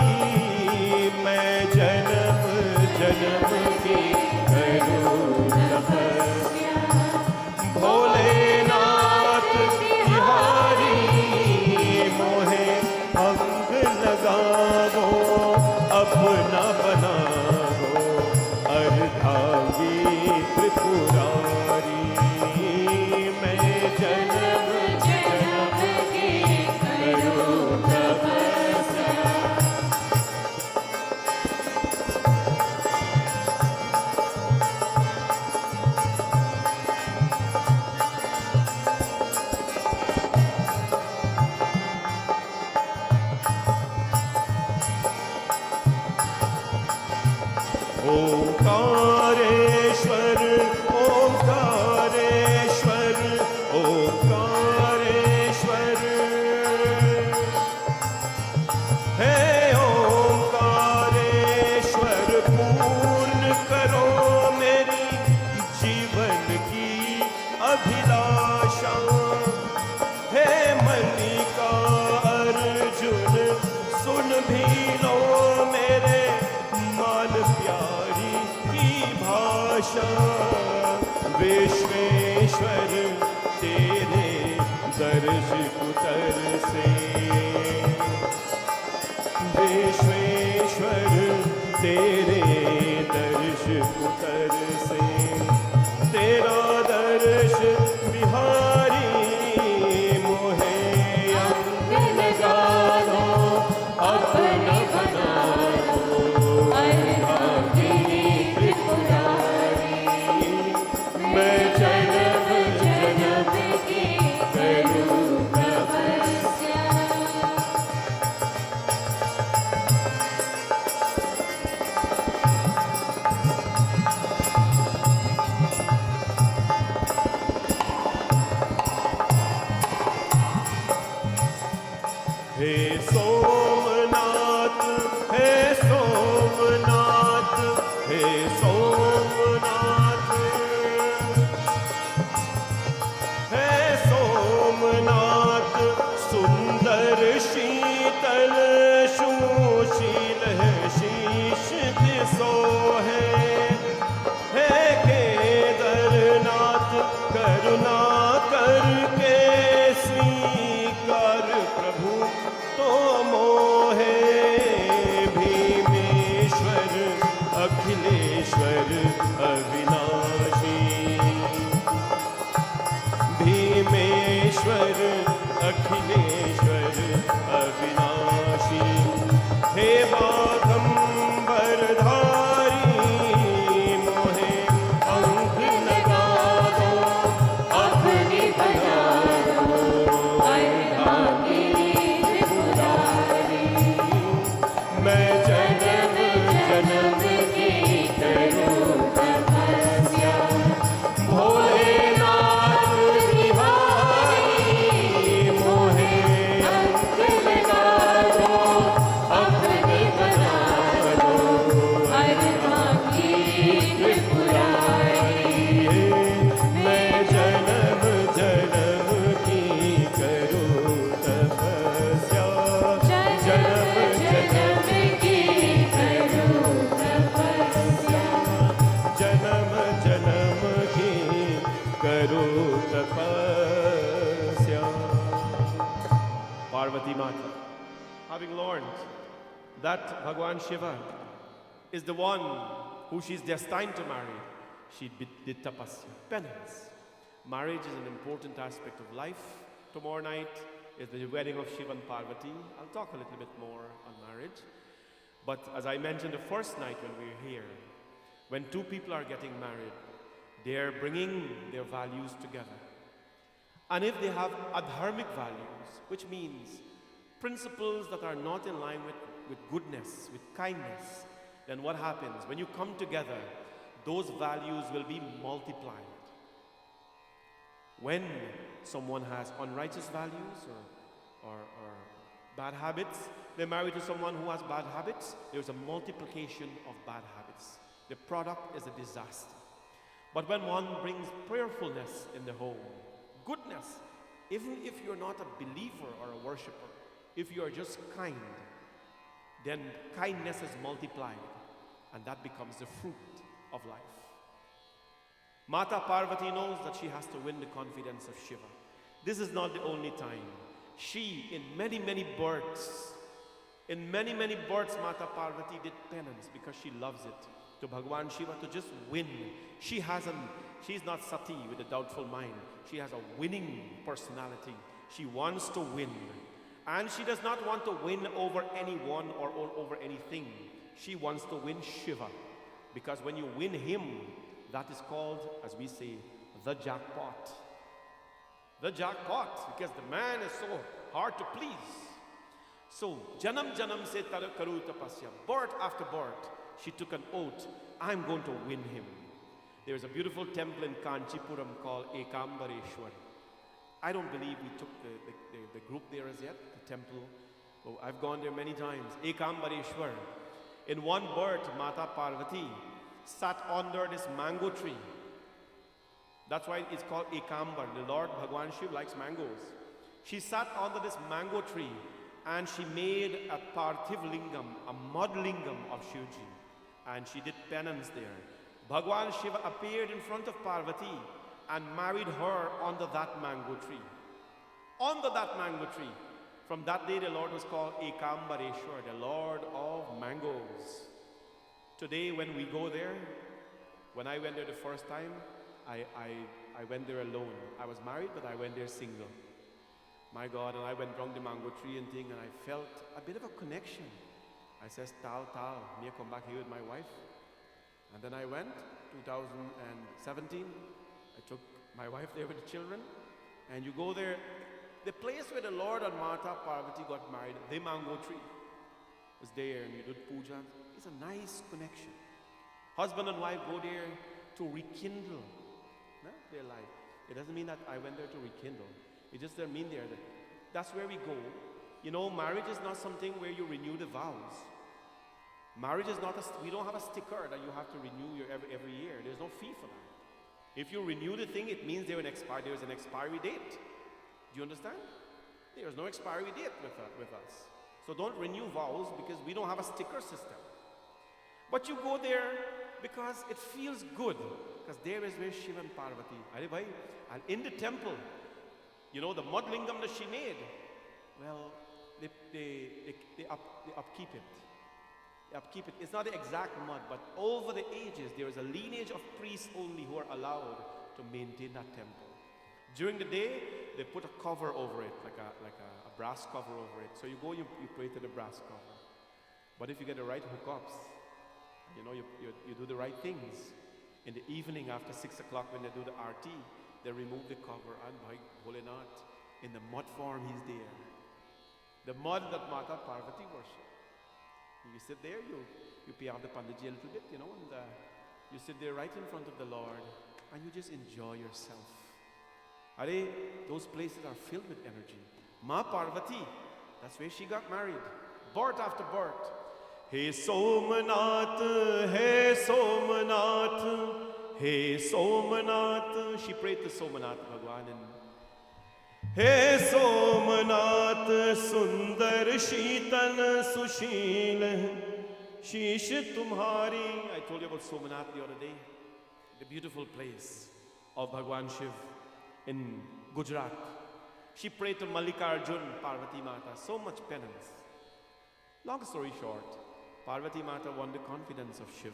मैं जन्म जन्म की करूं तपस्या, भोलेनाथ तिहारी, मोहे अंग लगावो अपना बनावो, अर्धांगी त्रिपुरारी, मैं जन्म जन्म की करूं तपस्या। ओंकारेश्वर ओंकारेश्वर ओंकारेश्वर, हे ओंकारेश्वर पूर्ण करो मेरी जीवन की अभिलाषा, हे मल्लिका अर्जुन सुन भी लो मेरे मान प्यारी की भाषा, विश्वेश्वर तेरे दर्श कुतर से, विश्वेश्वर तेरे दर्श कुतर से, तेरा दर्श बिहारी, मोहे अंग लगा दो अपना बना दो, अर्धांगिनी त्रिपुरारी, मैं जन्म जन्म की करूं तपस्या। that Bhagwan Shiva is the one who she's destined to marry, she did tapasya, penance. Marriage is an important aspect of life. Tomorrow night is the wedding of Shiv and Parvati. I'll talk a little bit more on marriage. But as I mentioned the first night when we were here, when two people are getting married, they're bringing their values together. And if they have adharmic values, which means principles that are not in line with goodness, with kindness, then what happens? When you come together, those values will be multiplied. When someone has unrighteous values or bad habits, they're married to someone who has bad habits, there's a multiplication of bad habits. The product is a disaster. But when one brings prayerfulness in the home, goodness, even if you're not a believer or a worshiper, if you are just kind, then kindness is multiplied, and that becomes the fruit of life. Mata Parvati knows that she has to win the confidence of Shiva. This is not the only time. She, in many, many births, Mata Parvati did penance because she loves it, to Bhagwan Shiva to just win. She's not Sati with a doubtful mind. She has a winning personality. She wants to win. And she does not want to win over anyone or over anything. She wants to win Shiva. Because when you win him, that is called, as we say, the jackpot. The jackpot, because the man is so hard to please. So, Janam Janam se Tarakasura tapasya, birth after birth, she took an oath, I'm going to win him. There is a beautiful temple in Kanchipuram called Ekambareshwar. I don't believe we took the group there as yet, the temple. Oh, I've gone there many times. Ekambareshwar. In one birth, Mata Parvati sat under this mango tree. That's why it's called Ekambar. The Lord Bhagwan Shiv likes mangoes. She sat under this mango tree and she made a parthiv lingam, a mud lingam of Shivji. And she did penance there. Bhagwan Shiva appeared in front of Parvati and married her under that mango tree. Under that mango tree. From that day, the Lord was called Ekambareshwar, the Lord of mangoes. Today, when we go there, when I went there the first time, I went there alone. I was married, but I went there single. My God, and I went around the mango tree and thing, and I felt a bit of a connection. I says, Tal, me come back here with my wife. And then I went, 2017. I took my wife there with the children. And you go there, the place where the Lord and Mata Parvati got married, the mango tree was there, and you did puja. It's a nice connection. Husband and wife go there to rekindle their life. It doesn't mean that I went there to rekindle. It just doesn't mean there that that's where we go. You know, marriage is not something where you renew the vows. Marriage is not we don't have a sticker that you have to renew every year. There's no fee for that. If you renew the thing, it means there's an expiry date. Do you understand? There's no expiry date with us. So don't renew vows because we don't have a sticker system. But you go there because it feels good. Because there is where Shiva and Parvati. And in the temple, you know, the mud lingam that she made, well, they upkeep it. They upkeep it. It's not the exact mud, but over the ages, there is a lineage of priests only who are allowed to maintain that temple. During the day, they put a cover over it, like a brass cover over it. So you go, you pray to the brass cover. But if you get the right hookups, you know, you do the right things. In the evening after 6 o'clock when they do the RT, they remove the cover and by Bholenath, in the mud form he's there. The mud that Mata Parvati worship. You sit there, you pay off the Panditji a little bit, you know, and you sit there right in front of the Lord and you just enjoy yourself. Those places are filled with energy. Ma Parvati, that's where she got married. Birth after birth. Hey Somanath, hey Somanath, hey Somanath. She prayed to Somanath Bhagwan and Hey Somanath, Sundar Sheetal Sushil, Sheesh Tumhari. I told you about Somanath the other day. The beautiful place of Bhagwan Shiv in Gujarat. She prayed to Mallikarjun, Parvati Mata, so much penance. Long story short, Parvati Mata won the confidence of Shiv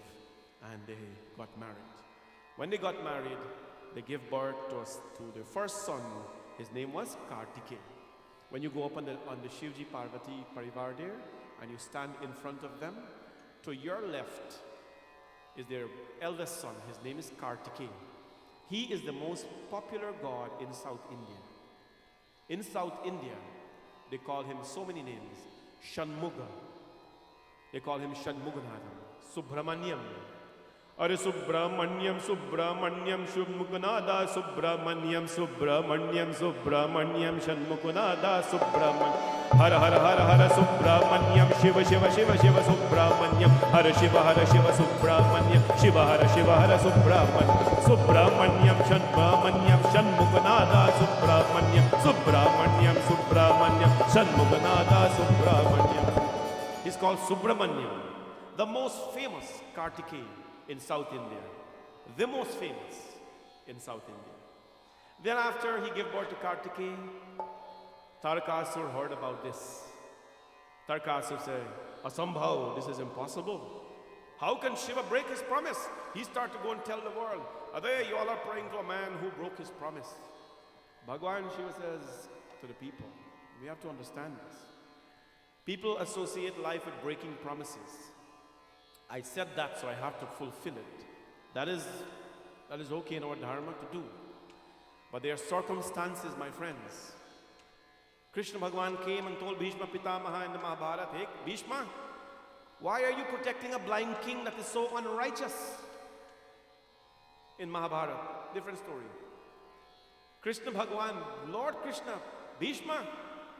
and they got married. When they got married, they gave birth to their first son. His name was Kartikeya. When you go up on the Shivji Parvati Parivar there and you stand in front of them, to your left is their eldest son. His name is Kartikeya. He is the most popular god in South India. In South India, they call him so many names. Shanmuga. They call him Shanmuganathan. Subramanyam. Are Subramanyam, Subramanyam, Shubmukanada, Subramanyam, Subramanyam, Subramanyam, Shanmukanada, Subramanyam. Hara Hara Hara Hara Subramanyam, Shiva Shiva Shiva Shiva Subramanyam, Hara Shiva Subramanyam, Shiva Hara Subramanyam, Subramanyam, Shanmanyam, Shanmukanada, Subramanyam, Subramanyam, Subramanyam, Shanmukanada, Subramanyam. He's called Subramanyam, the most famous Kartikeya in South India. The most famous in South India. Then after he gave birth to Kartikeya, Tarakasura heard about this. Tarakasura said, Asambhav, this is impossible. How can Shiva break his promise? He started to go and tell the world, there you all are praying to a man who broke his promise. Bhagwan Shiva says to the people, we have to understand this. People associate life with breaking promises. I said that, so I have to fulfill it. That is okay in our dharma to do. But there are circumstances, my friends. Krishna Bhagwan came and told Bhishma Pitamaha in the Mahabharata, hey, Bhishma, why are you protecting a blind king that is so unrighteous? In Mahabharata, different story. Krishna Bhagwan, Lord Krishna, Bhishma,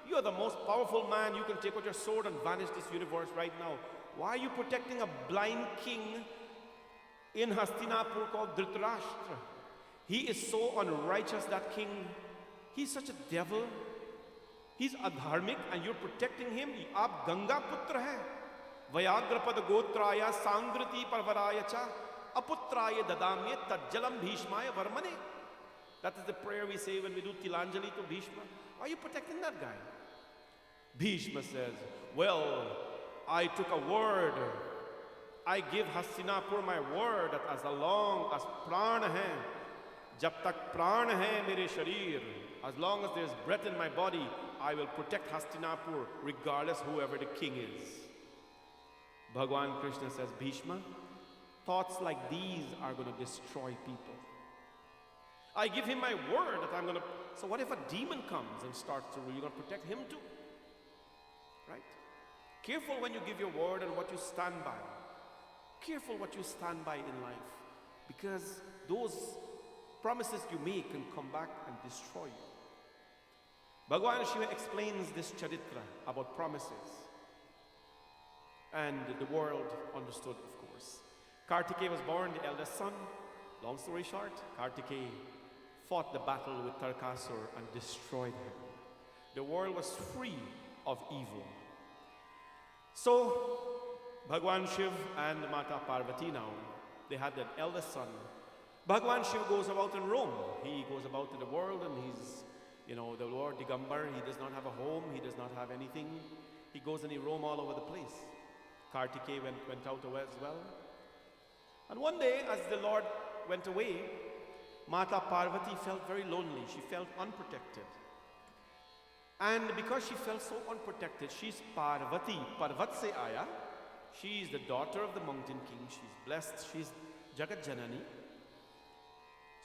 you are the most powerful man. You can take out your sword and vanish this universe right now. Why are you protecting a blind king in Hastinapur called Dhritarashtra? He is so unrighteous, that king. He's such a devil. He's adharmic and you're protecting him. Aap Ganga putra hai. Vayagrapad gotraya sangriti parvaraya cha aputraya dadamye tajjalam bhishmaya varmane. That is the prayer we say when we do Tilanjali to Bhishma. Are you protecting that guy? Bhishma says, well, I took a word. I give Hastinapur my word that as long as prana hai, jab tak prana hai mere sharir, as long as there's breath in my body, I will protect Hastinapur regardless whoever the king is. Bhagwan Krishna says, Bhishma, thoughts like these are going to destroy people. I give him my word that I'm going to... So what if a demon comes and starts to rule? You're going to protect him too? Right? Careful when you give your word and what you stand by. Careful what you stand by in life. Because those promises you make can come back and destroy you. Bhagwan Shiva explains this charitra about promises. And the world understood, of course. Kartikeya was born, the eldest son. Long story short, Kartikeya fought the battle with Tarakasura and destroyed him. The world was free of evil. So, Bhagwan Shiv and Mata Parvati now, they had an eldest son. Bhagwan Shiva goes about in Rome. He goes about in the world and he's, the Lord Digambar, he does not have a home, he does not have anything. He goes and he roams all over the place. Kartikeya went out as well. And one day, as the Lord went away, Mata Parvati felt very lonely. She felt unprotected. And because she felt so unprotected, she's Parvati. Parvat se aya. She is the daughter of the mountain king. She's blessed. She's Jagat Janani.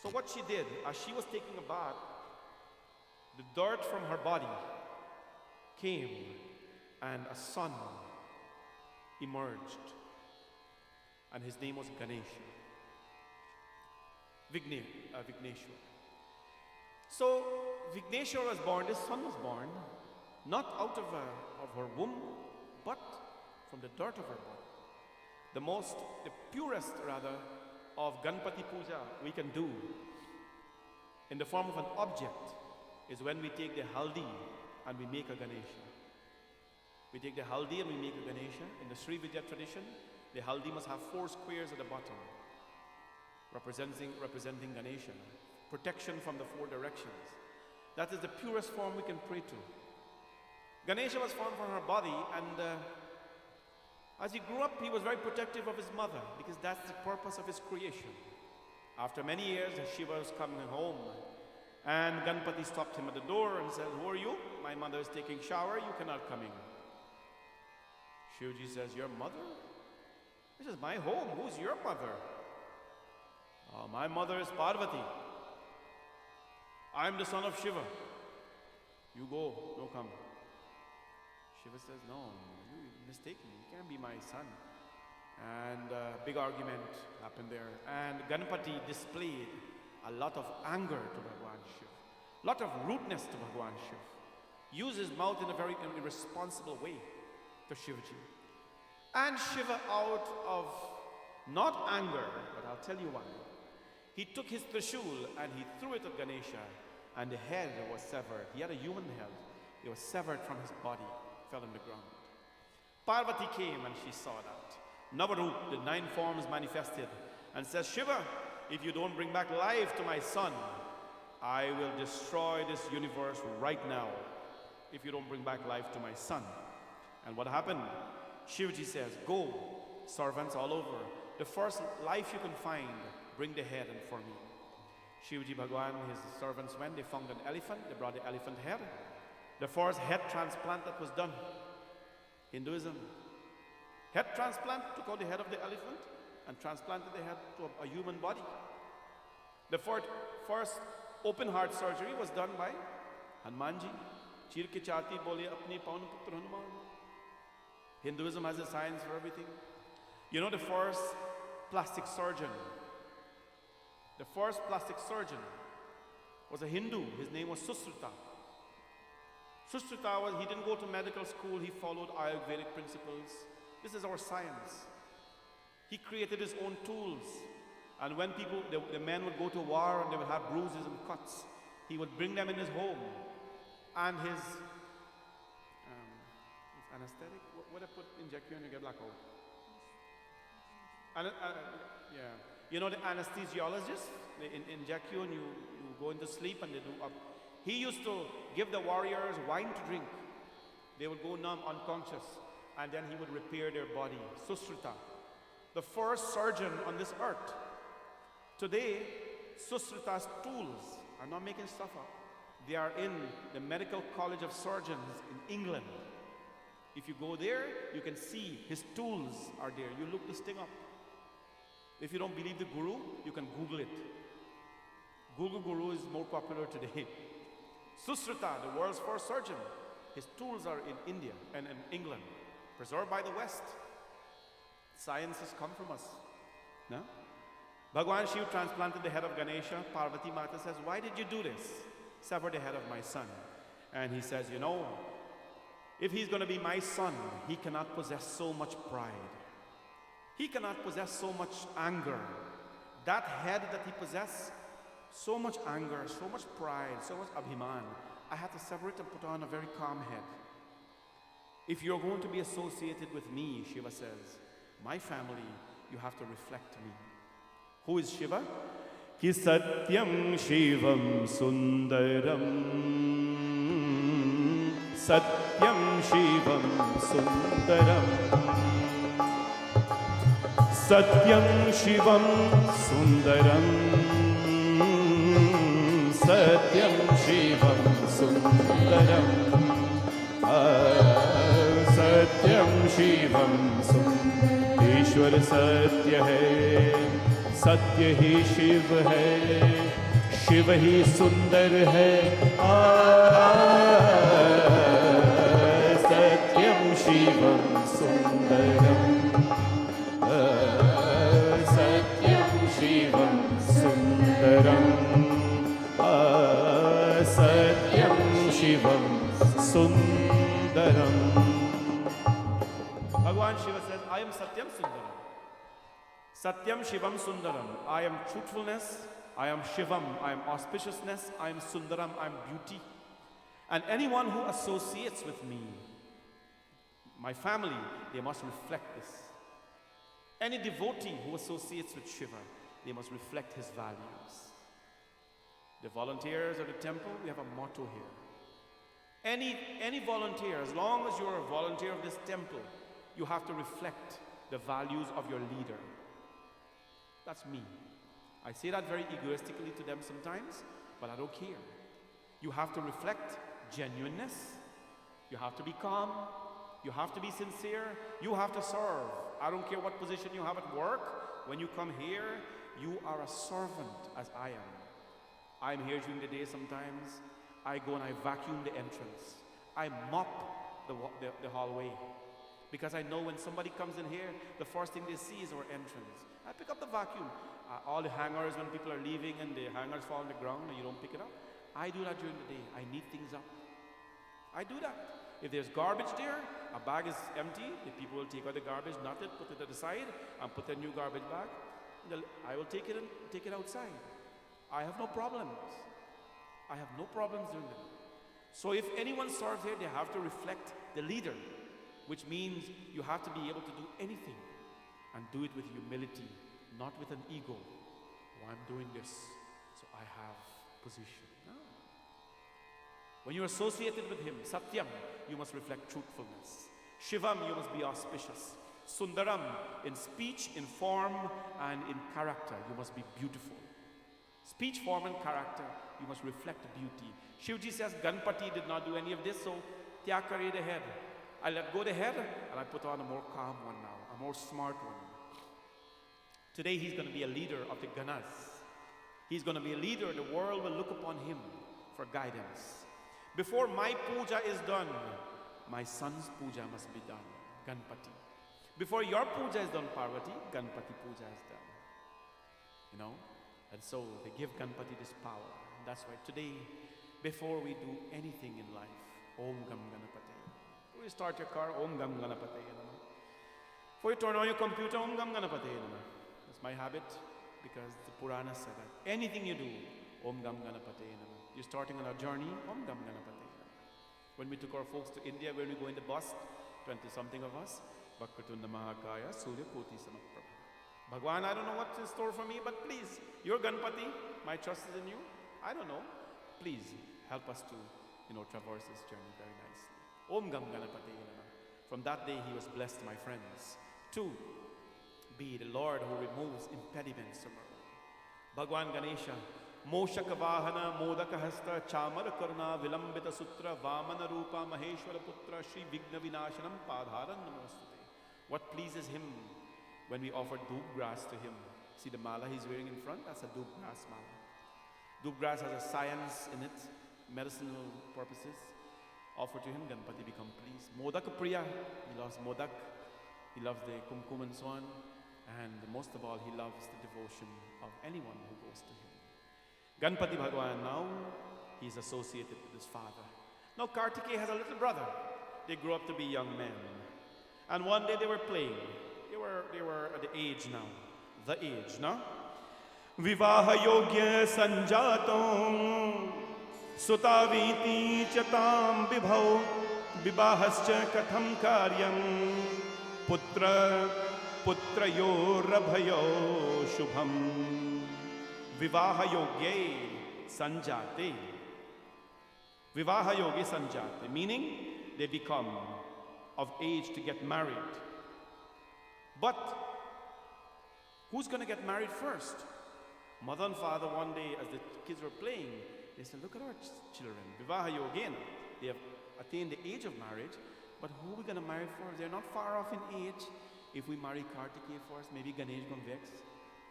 So what she did, as she was taking a bath, the dirt from her body came and a son emerged. And his name was Ganesha. Vigneshwar. So Vigneshwar was born, this son was born, not out of her womb, but from the dirt of her body. The purest rather, of Ganpati Puja we can do in the form of an object is when we take the haldi and we make a Ganesha. We take the haldi and we make a Ganesha. In the Sri Vidya tradition, the haldi must have 4 squares at the bottom, representing Ganesha. Protection from the 4 directions. That is the purest form we can pray to. Ganesha was formed from her body, and As he grew up, he was very protective of his mother because that's the purpose of his creation. After many years, Shiva was coming home and Ganpati stopped him at the door and said, "Who are you? My mother is taking shower, you cannot come in." Shivji says, "Your mother? This is my home. Who's your mother?" "Oh, my mother is Parvati. I'm the son of Shiva. You go, don't come." Shiva says, "No, you're mistaken. You can't be my son." And big argument happened there. And Ganpati displayed a lot of anger to Bhagwan Shiva, a lot of rudeness to Bhagwan Shiva. Used his mouth in a very irresponsible way to Shivaji. And Shiva, out of not anger, but I'll tell you why, he took his Trishul and he threw it at Ganesha, and the head was severed. He had a human head. It was severed from his body, fell on the ground. Parvati came and she saw that. Navarup, the 9 forms manifested, and says, "Shiva, if you don't bring back life to my son, I will destroy this universe right now if you don't bring back life to my son." And what happened? Shivji says, "Go, servants all over. The first life you can find, bring the head and for me." Shivji Bhagwan, his servants went, they found an elephant, they brought the elephant head. The first head transplant that was done. Hinduism. Head transplant, took out the head of the elephant and transplanted the head to a human body. The first open heart surgery was done by Hanumanji. Chir ki chati bole apni pawan putra Hanuman. Hinduism has a science for everything. You know the first plastic surgeon? The first plastic surgeon was a Hindu. His name was Susruta. Susruta he didn't go to medical school. He followed Ayurvedic principles. This is our science. He created his own tools. And when people, the men would go to war and they would have bruises and cuts, he would bring them in his home. And his anesthetic, what I put, inject you and you get blackout. Yeah. You know the anesthesiologist, they inject you and you go into sleep and they do up. He used to give the warriors wine to drink. They would go numb, unconscious, and then he would repair their body. Susruta, the first surgeon on this earth. Today, Susruta's tools are not making stuff up. They are in the Medical College of Surgeons in England. If you go there, you can see his tools are there. You look this thing up. If you don't believe the Guru, you can Google it. Google Guru is more popular today. Susruta, the world's first surgeon, his tools are in India and in England, preserved by the West. Science has come from us. No? Bhagwan Shiv transplanted the head of Ganesha. Parvati Mata says, "Why did you do this? Sever the head of my son." And he says, "You know, if he's going to be my son, he cannot possess so much pride. He cannot possess so much anger. That head that he possessed, so much anger, so much pride, so much abhiman. I had to sever it and put on a very calm head. If you're going to be associated with me," Shiva says, "my family, you have to reflect me." Who is Shiva? कि सत्यं शिवं सुन्दरं सत्यं शिवं सुन्दरं सत्यं शिवं सुन्दरं सत्यं शिवं सुन्दरं सत्यं शिवं सुन्दरं ईश्वर सत्य है सत्य ही शिव है शिव ही सुंदर है सत्यम शिवम सुंदरम सत्यम शिवम सुंदरम सत्यम Shivam Sundaram. Bhagwan Shiva says, "I am Satyam Sundaram. Satyam Shivam Sundaram. I am truthfulness, I am Shivam, I am auspiciousness, I am Sundaram, I am beauty. And anyone who associates with me, my family, they must reflect this. Any devotee who associates with Shiva, they must reflect his values." The volunteers of the temple, we have a motto here. Any volunteer, as long as you're a volunteer of this temple, you have to reflect the values of your leader. That's me. I say that very egoistically to them sometimes, but I don't care. You have to reflect genuineness. You have to be calm. You have to be sincere. You have to serve. I don't care what position you have at work. When you come here, you are a servant as I am. I'm here during the day sometimes. I go and I vacuum the entrance. I mop the hallway. Because I know when somebody comes in here, the first thing they see is our entrance. I pick up the vacuum. All the hangers, when people are leaving and the hangers fall on the ground and you don't pick it up, I do that during the day. I neat things up. I do that. If there's garbage there, a bag is empty, the people will take out the garbage, not it, put it at the side, and put a new garbage bag. I will take it and take it outside. I have no problems. I have no problems doing that. So if anyone serves here, they have to reflect the leader, which means you have to be able to do anything and do it with humility, not with an ego. Oh, I'm doing this, so I have position. No. When you're associated with him, Satyam, you must reflect truthfulness. Shivam, you must be auspicious. Sundaram, in speech, in form, and in character, you must be beautiful. Speech, form, and character, you must reflect beauty. Shivji says Ganpati did not do any of this, so tyak kare the head. I let go the head, and I put on a more calm one now, a more smart one. Today he's going to be a leader of the Ganas. He's going to be a leader. The world will look upon him for guidance. Before my puja is done, my son's puja must be done, Ganpati. Before your puja is done, Parvati, Ganpati puja is done. You know? And so they give Ganpati this power. And that's why today, before we do anything in life, Om Gam Ganapate. Before you start your car, Om Gam Ganapate. Before you turn on your computer, Om Gam Ganapate. That's my habit, because the Puranas said that. Anything you do, Om Gam Ganapate. You're starting on a journey, Om Gam Ganapate. When we took our folks to India, when we go in the bus, 20-something of us, Bhakratunda Mahakaya, Surya Koti Samaprabha. Bhagwan, I don't know what's in store for me, but please, you're Ganpati, my trust is in you. I don't know. Please help us to, traverse this journey very nicely. Om Gam Ganapati. From that day, he was blessed, my friends, to be the Lord who removes impediments from our way. Bhagwan Ganesha, Moshaka Vahana, Modaka Hasta, Chamara Karna, Vilambita Sutra, Vamana Rupa, Maheshwara Putra, Shri Vigna Vinashanam, Padharan Namostute. What pleases him when we offer dhoop grass to him? See the mala he's wearing in front? That's a dhoop grass mala. Dhoop grass has a science in it, medicinal purposes. Offer to him, Ganpati become pleased. Modaka Priya, he loves Modak, he loves the kumkum and so on, and most of all, he loves the devotion of anyone who goes to him. Ganpati Bhagwan now, he's associated with his father. Now Kartikeya has a little brother. They grew up to be young men. And one day they were playing. They were at the age now. The age, no? Vivaha yogya sanjatam sutaviti chatam vibhau vivahascha katham karyam putrayo rabhayo shubham. Vivaha yogye sanjate. Vivaha yogye sanjate, meaning they become of age to get married. But who's going to get married first? Mother and father, one day as the kids were playing, they said, look at our children. Vivaha yogena. They have attained the age of marriage, but who are we going to marry first? They're not far off in age. If we marry Kartikeya first, maybe Ganesh gonna vex.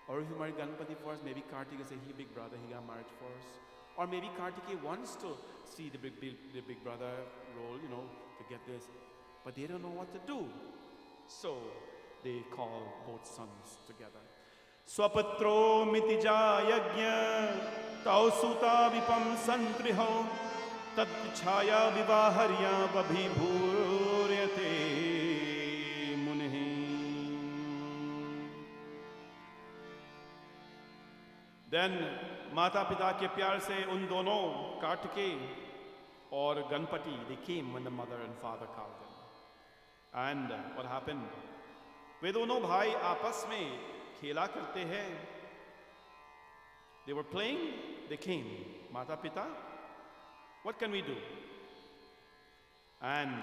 Or if we marry Ganpati first, maybe Kartikeya say, he big brother, he got married first. Or maybe Kartikeya wants to see the big brother role, to get this. But they don't know what to do. So they call both sons together. Swapatro mitija yagya tausuta vipam santriho tad chaya vivaharya babhibhuryate munihi. Then माता पिता के प्यार से उन दोनों कार्तिकेय और Ganpati, they came when the mother and father called them. And what happened? वे दोनों भाई आपस में खेला करते हैं. They were playing, they came. Mata Pita, what can we do? And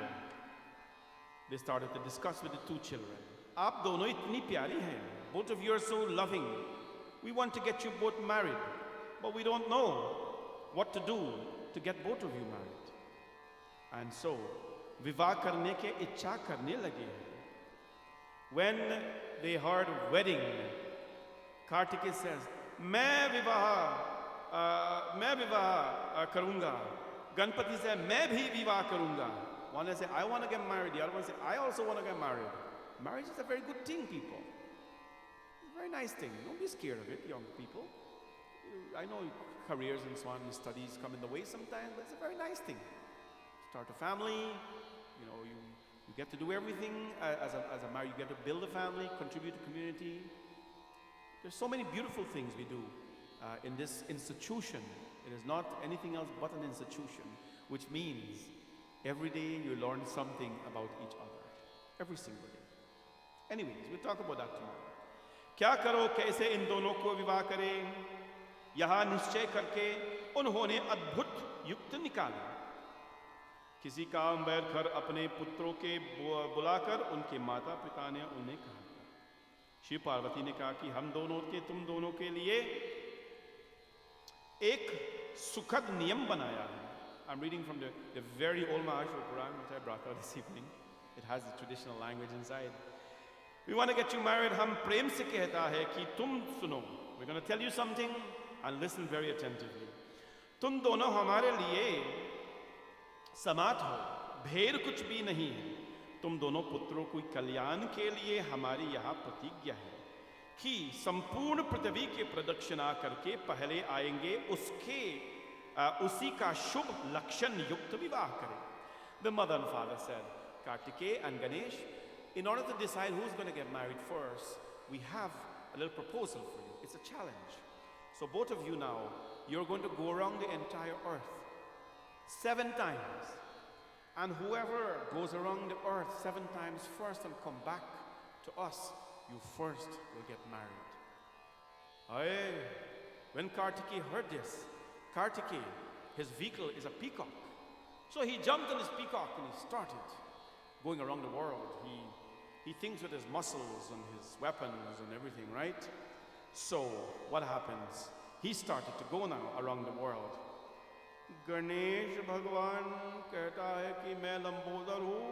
They started to discuss with the two children. आप दोनों इतनी प्यारी हैं. Both of you are so loving. We want to get you both married, but we don't know what to do to get both of you married. And so, विवाह करने के इच्छा करने लगे. When they heard wedding, Kartikeya says, मैं विवाह करूँगा. Ganpati said, मैं भी विवाह करूँगा. One said, I want to get married. The other one said, I also want to get married. Marriage is a very good thing, people. It's a very nice thing. Don't be scared of it, young people. I know careers and so on, and studies come in the way sometimes, but it's a very nice thing. Start a family, you get to do everything as a married. You get to build a family, contribute to community. There's so many beautiful things we do in this institution. It is not anything else but an institution, which means every day you learn something about each other. Every single day. Anyways, we'll talk about that tomorrow. क्या करो कैसे इन दोनों को विवाह करें? यहाँ निश्चय करके उन्होंने अद्भुत युक्त निकाला. किसी काम बैर कर अपने पुत्रों के बुलाकर उनके माता पिता ने उन्हें कहा. शिव पार्वती ने कहा कि हम दोनों के तुम दोनों के लिए एक सुखद नियम बनाया है. I'm reading from the very old Maha Shiv Puan, which I brought out this evening. It has the traditional language inside. We want to get you married. हम प्रेम से कहता है कि तुम सुनो. We're going to tell you something and listen very attentively. तुम दोनों हमारे लिए समात हो, भेद कुछ भी नहीं है. तुम दोनों पुत्रों को कल्याण के लिए हमारी यहाँ प्रतिज्ञा है कि संपूर्ण पृथ्वी के प्रदक्षिणा करके पहले आएंगे उसी का शुभ लक्षण युक्त विवाह करें. The mother and father said, Kartikeya and Ganesh, in order to decide who's going to get married first, we have a little proposal for you. It's a challenge. So both of you now, you're going to go around the entire earth 7 times. And whoever goes around the earth 7 times first and come back to us, you first will get married. Aye. When Kartikeya heard this, Kartikeya, his vehicle is a peacock. So he jumped on his peacock and he started going around the world. He thinks with his muscles and his weapons and everything, right? So what happens? He started to go now around the world. Ganesh भगवान कहता है कि मैं लंबोदर हूँ.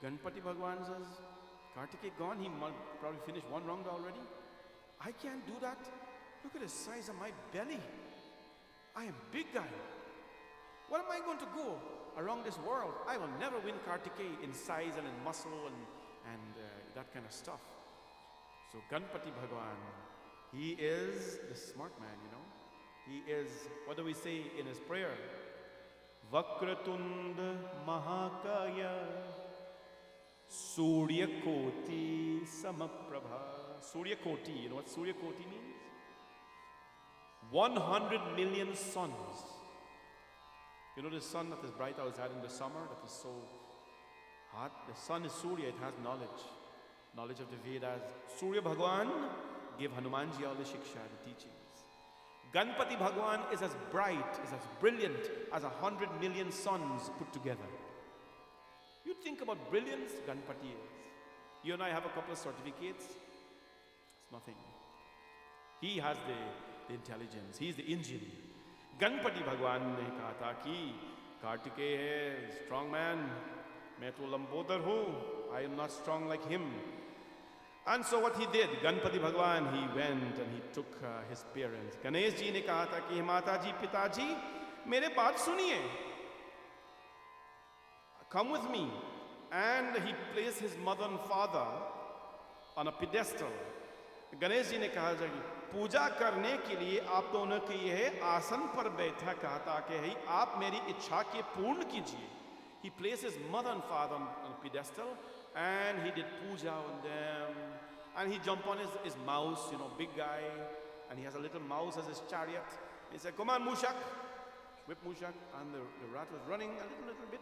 Ganpati Bhagwan says, Kartikeya gone, he probably finished 1 round already. I can't do that. Look at the size of my belly. I am a big guy. What am I going to go around this world? I will never win Kartikeya in size and in muscle and that kind of stuff. So Ganpati Bhagwan, he is the smart man, He is, what do we say in his prayer? Vakratunda Mahakaya Surya Koti Samaprabha. Surya Koti, you know what Surya Koti means? 100 million suns. You know the sun that is bright outside in the summer, that is so hot? The sun is Surya, it has knowledge. Knowledge of the Vedas. Surya Bhagwan gave Hanumanji all the shiksha, the teachings. Ganpati Bhagwan is as bright, is as brilliant as 100 million suns put together. You think about brilliance, Ganpati is. You and I have a couple of certificates. It's nothing. He has the intelligence. He is the engine. Ganpati Bhagwan ने कहा था कि कार्तिकेय है strong man. मैं तो लंबोदर हूँ. I am not strong like him. And so what he did, Ganpati Bhagwan, he went and he took his parents. Ganesh ji ने कहा था कि माता जी पिताजी मेरे बात सुनिए. Come with me. And he placed his mother and father on a pedestal. Ganesh ji ने कहा कि पूजा करने के लिए आप दोनों के यह आसन पर बैठा कहता कि ही आप मेरी इच्छा के पूर्ण कीजिए. He placed his mother and father on a pedestal and he did puja on them. And he jumped on his mouse, big guy, and he has a little mouse as his chariot. He said, come on, Mushak. Whip Mushak. And the rat was running a little bit.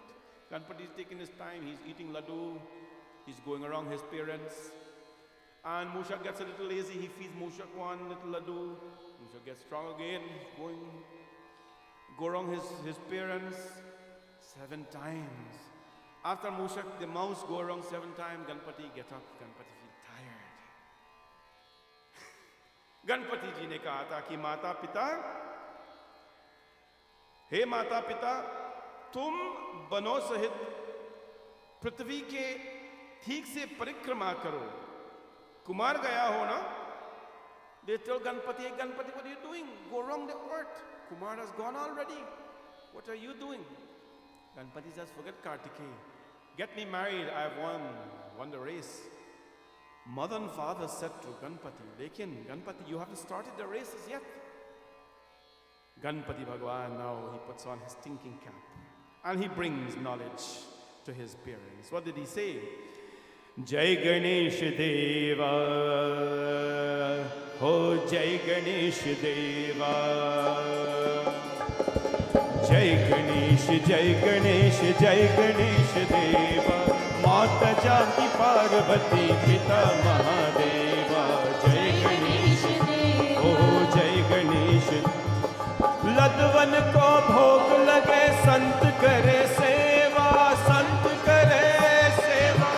Ganpati is taking his time. He's eating laddu. He's going around his parents. And Mushak gets a little lazy. He feeds Mushak one little laddu. Mushak gets strong again. Go around his parents 7 times. After Mushak, the mouse go around 7 times, Ganpati get up, Ganpati feel tired. Ganpati जी ने कहा था कि माता पिता, हे माता पिता, तुम बनों सहित पृथ्वी के ठीक से परिक्रमा करो. कुमार गया हो ना? They tell Ganpati, hey Ganpati, what are you doing? Go around the earth. Kumar has gone already. What are you doing? Ganpati says, forget Kartikeya. Get me married, I have won the race. Mother and father said to Ganpati, Lekin, Ganpati, you haven't started the races yet. Ganpati Bhagwan, now he puts on his thinking cap and he brings knowledge to his parents. What did he say? Jai Ganesh Deva, ho Jai Ganesh Deva. Jai Ganesh, Jai Ganesh, Jai Ganesh Deva. Mata Jati Parvati Pita Mahadeva. Jai Ganesh Deva, oh Jai Ganesh. लदवन को भोग लगे संत करे सेवा, संत करे सेवा.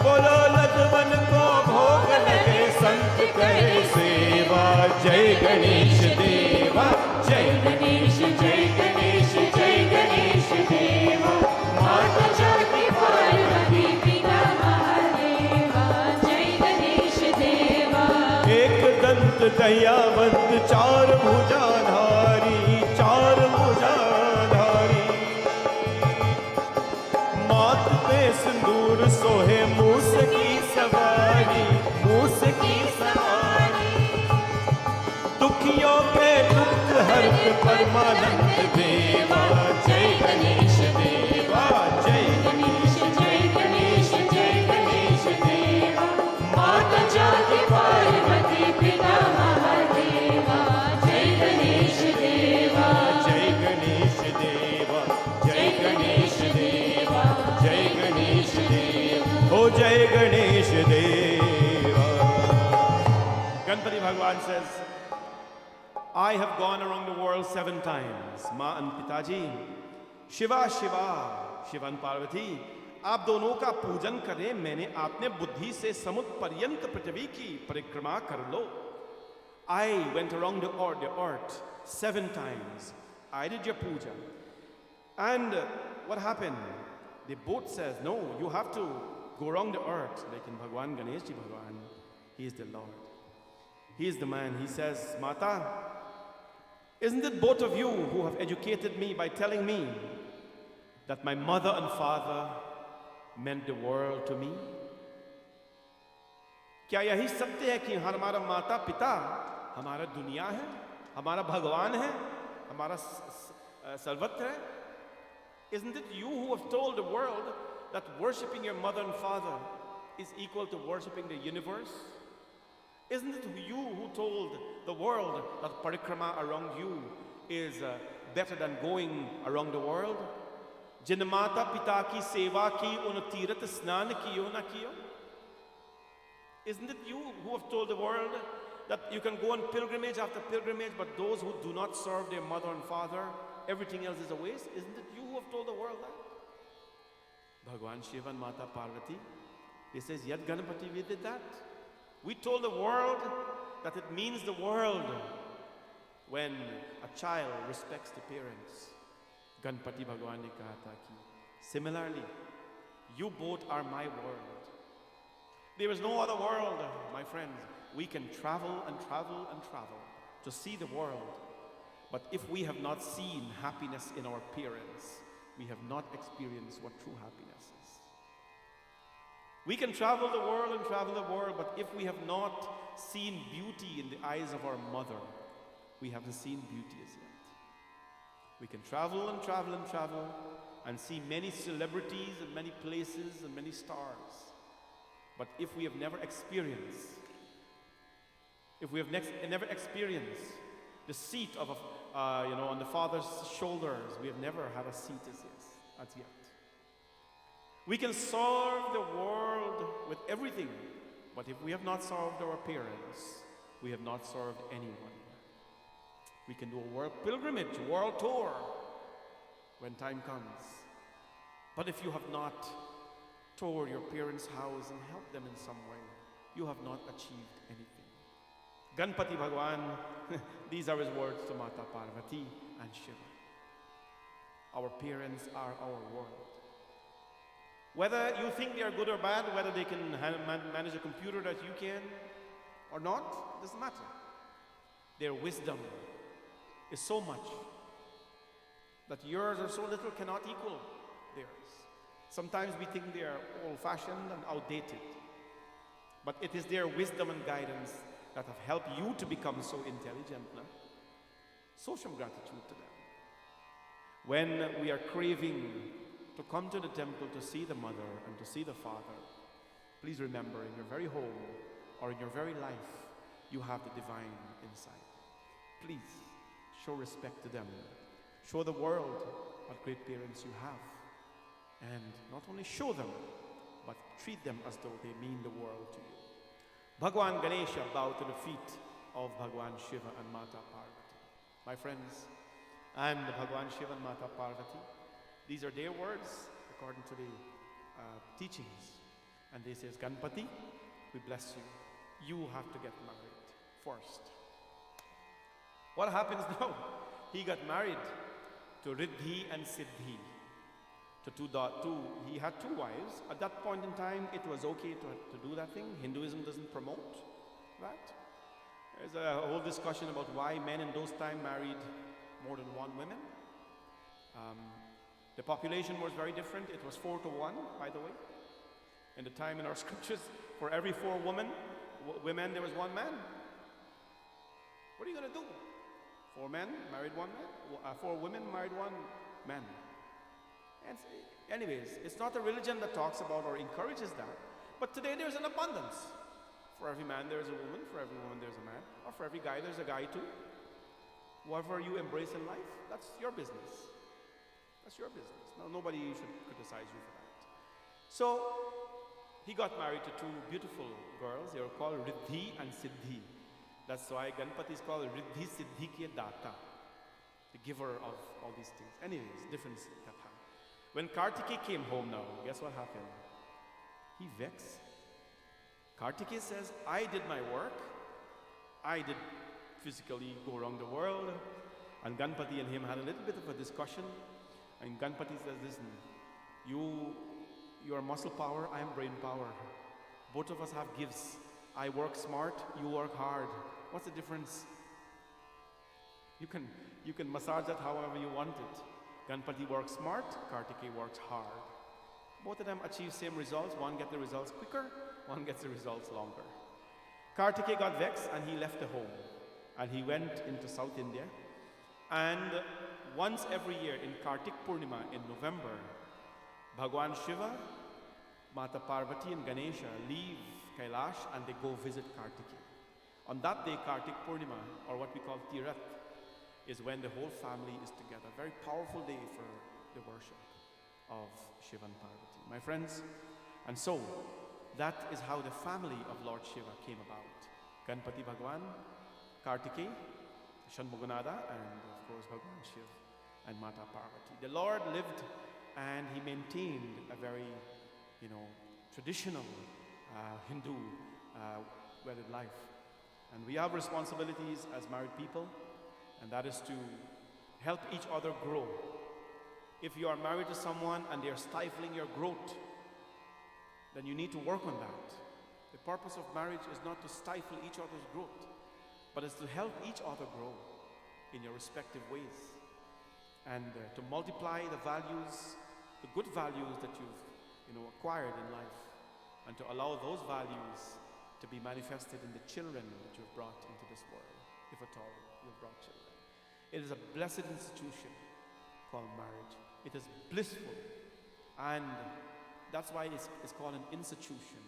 बोलो लदवन को भोग लगे संत करे सेवा. जय गणेश देवा, जय गणेश, जय गणेश, जय गणेश देवा. माता जाति पार्वती पिता महादेवा. जय गणेश देवा. एक दंत दयावंत चार भुजाधारी, चार भुजाधारी. माथ पे सिंदूर सोहे मूस की सवारी, मूस की सवारी. दुखियों के दुख हरत परमानंद देवा. जय गणेश देवा, जय गणेश, जय गणेश, जय गणेश देवा. माता जाति पार्वती पिता महादेवा. जय गणेश देवा, जय गणेश देवा, जय गणेश देवा, जय गणेश देवा. ओ जय गणेश देवा. Ganpati Bhagwan says, I have gone around the world 7 times. Ma and Pitaji, Shiva Shiva, Shiva and Parvati, आप दोनों का पूजन करें. मैंने आपने बुद्धि से समुद्र पर्यंत पृथ्वी की परिक्रमा कर लो. I went around the earth 7 times. I did your puja. And what happened? They both says, no, you have to go around the earth. Like in Bhagwan Ganesh Ji Bhagwan, he is the Lord. He is the man. He says, Mata, isn't it both of you who have educated me by telling me that my mother and father meant the world to me? क्या यही सत्य है कि हमारा माता पिता हमारा दुनिया है, हमारा भगवान है, हमारा सर्वत्र है? Isn't it you who have told the world that worshipping your mother and father is equal to worshipping the universe? Isn't it you who told the world that parikrama around you is better than going around the world? जिन माता पिता की सेवा की उन तीर्थ स्नान कियो न कियो? Isn't it you who have told the world that you can go on pilgrimage after pilgrimage, but those who do not serve their mother and father, everything else is a waste? Isn't it you who have told the world that? Bhagwan Shiva and Mata Parvati, he says, Yad Ganapati, we did that. We told the world that it means the world when a child respects the parents. Ganpati Bhagwan ne kaha tha ki, similarly, you both are my world. There is no other world, my friends. We can travel and travel and travel to see the world. But if we have not seen happiness in our parents, we have not experienced what true happiness is. We can travel the world and travel the world, but if we have not seen beauty in the eyes of our mother, we haven't seen beauty as yet. We can travel and travel and travel and see many celebrities and many places and many stars. But if we have never experienced, never experienced the seat of on the Father's shoulders, we have never had a seat as yet. We can serve the world with everything, but if we have not served our parents, we have not served anyone. We can do a world pilgrimage, world tour when time comes. But if you have not toured your parents' house and helped them in some way, you have not achieved anything. Ganpati Bhagwan, these are his words to Mata Parvati and Shiva. Our parents are our world. Whether you think they are good or bad, whether they can manage a computer that you can or not, doesn't matter. Their wisdom is so much that yours or so little cannot equal theirs. Sometimes we think they are old-fashioned and outdated, but it is their wisdom and guidance that have helped you to become so intelligent. No? So show gratitude to them. When we are craving to come to the temple to see the mother and to see the father, please remember, in your very home or in your very life, you have the divine inside. Please show respect to them. Show the world what great parents you have. And not only show them, but treat them as though they mean the world to you. Bhagwan Ganesha bowed to the feet of Bhagwan Shiva and Mata Parvati. My friends, and Bhagwan Shiva and Mata Parvati, these are their words according to the teachings. And they says, Ganpati, we bless you. You have to get married first. What happens now? He got married to Riddhi and Siddhi. He had two wives. At that point in time, it was okay to do that thing. Hinduism doesn't promote that. There's a whole discussion about why men in those times married more than one woman. The population was very different. It was 4 to 1, by the way. In the time in our scriptures, for every 4 women, there was 1 man. What are you going to do? 4 men married 1 man? 4 women married 1 man. And anyways, it's not a religion that talks about or encourages that. But today there's an abundance. For every man there's a woman, for every woman there's a man, or for every guy there's a guy too. Whatever you embrace in life, that's your business. That's your business. Now, nobody should criticize you for that. So, he got married to 2 beautiful girls. They were called Riddhi and Siddhi. That's why Ganpati is called Riddhi Siddhi Ke Data, the giver of all these things. Anyways, different katha. When Kartikeya came home now, guess what happened? He vexed. Kartikeya says, I did my work. I did physically go around the world. And Ganpati and him had a little bit of a discussion. And Ganpati says, listen, you are muscle power, I am brain power. Both of us have gifts. I work smart, you work hard. What's the difference? You can massage that however you want it. Ganpati works smart, Kartikeya works hard. Both of them achieve same results. One gets the results quicker, one gets the results longer. Kartikeya got vexed and he left the home. And he went into South India. And once every year in Kartik Purnima in November, Bhagwan Shiva, Mata Parvati and Ganesha leave Kailash and they go visit Kartikeya. On that day, Kartik Purnima, or what we call Tirath, is when the whole family is together. Very powerful day for the worship of Shiva and Parvati. My friends, and so that is how the family of Lord Shiva came about. Ganpati Bhagwan, Kartikeya, Shanmuganada, and of course Bhagwan Shiva and Mata Parvati. The Lord lived and he maintained a very, traditional Hindu wedded life. And we have responsibilities as married people, and that is to help each other grow. If you are married to someone and they are stifling your growth, then you need to work on that. The purpose of marriage is not to stifle each other's growth, but it's to help each other grow in your respective ways, and to multiply the values, the good values that you've acquired in life, and to allow those values to be manifested in the children that you've brought into this world, if at all you've brought children. It is a blessed institution called marriage. It is blissful, and that's why it's called an institution.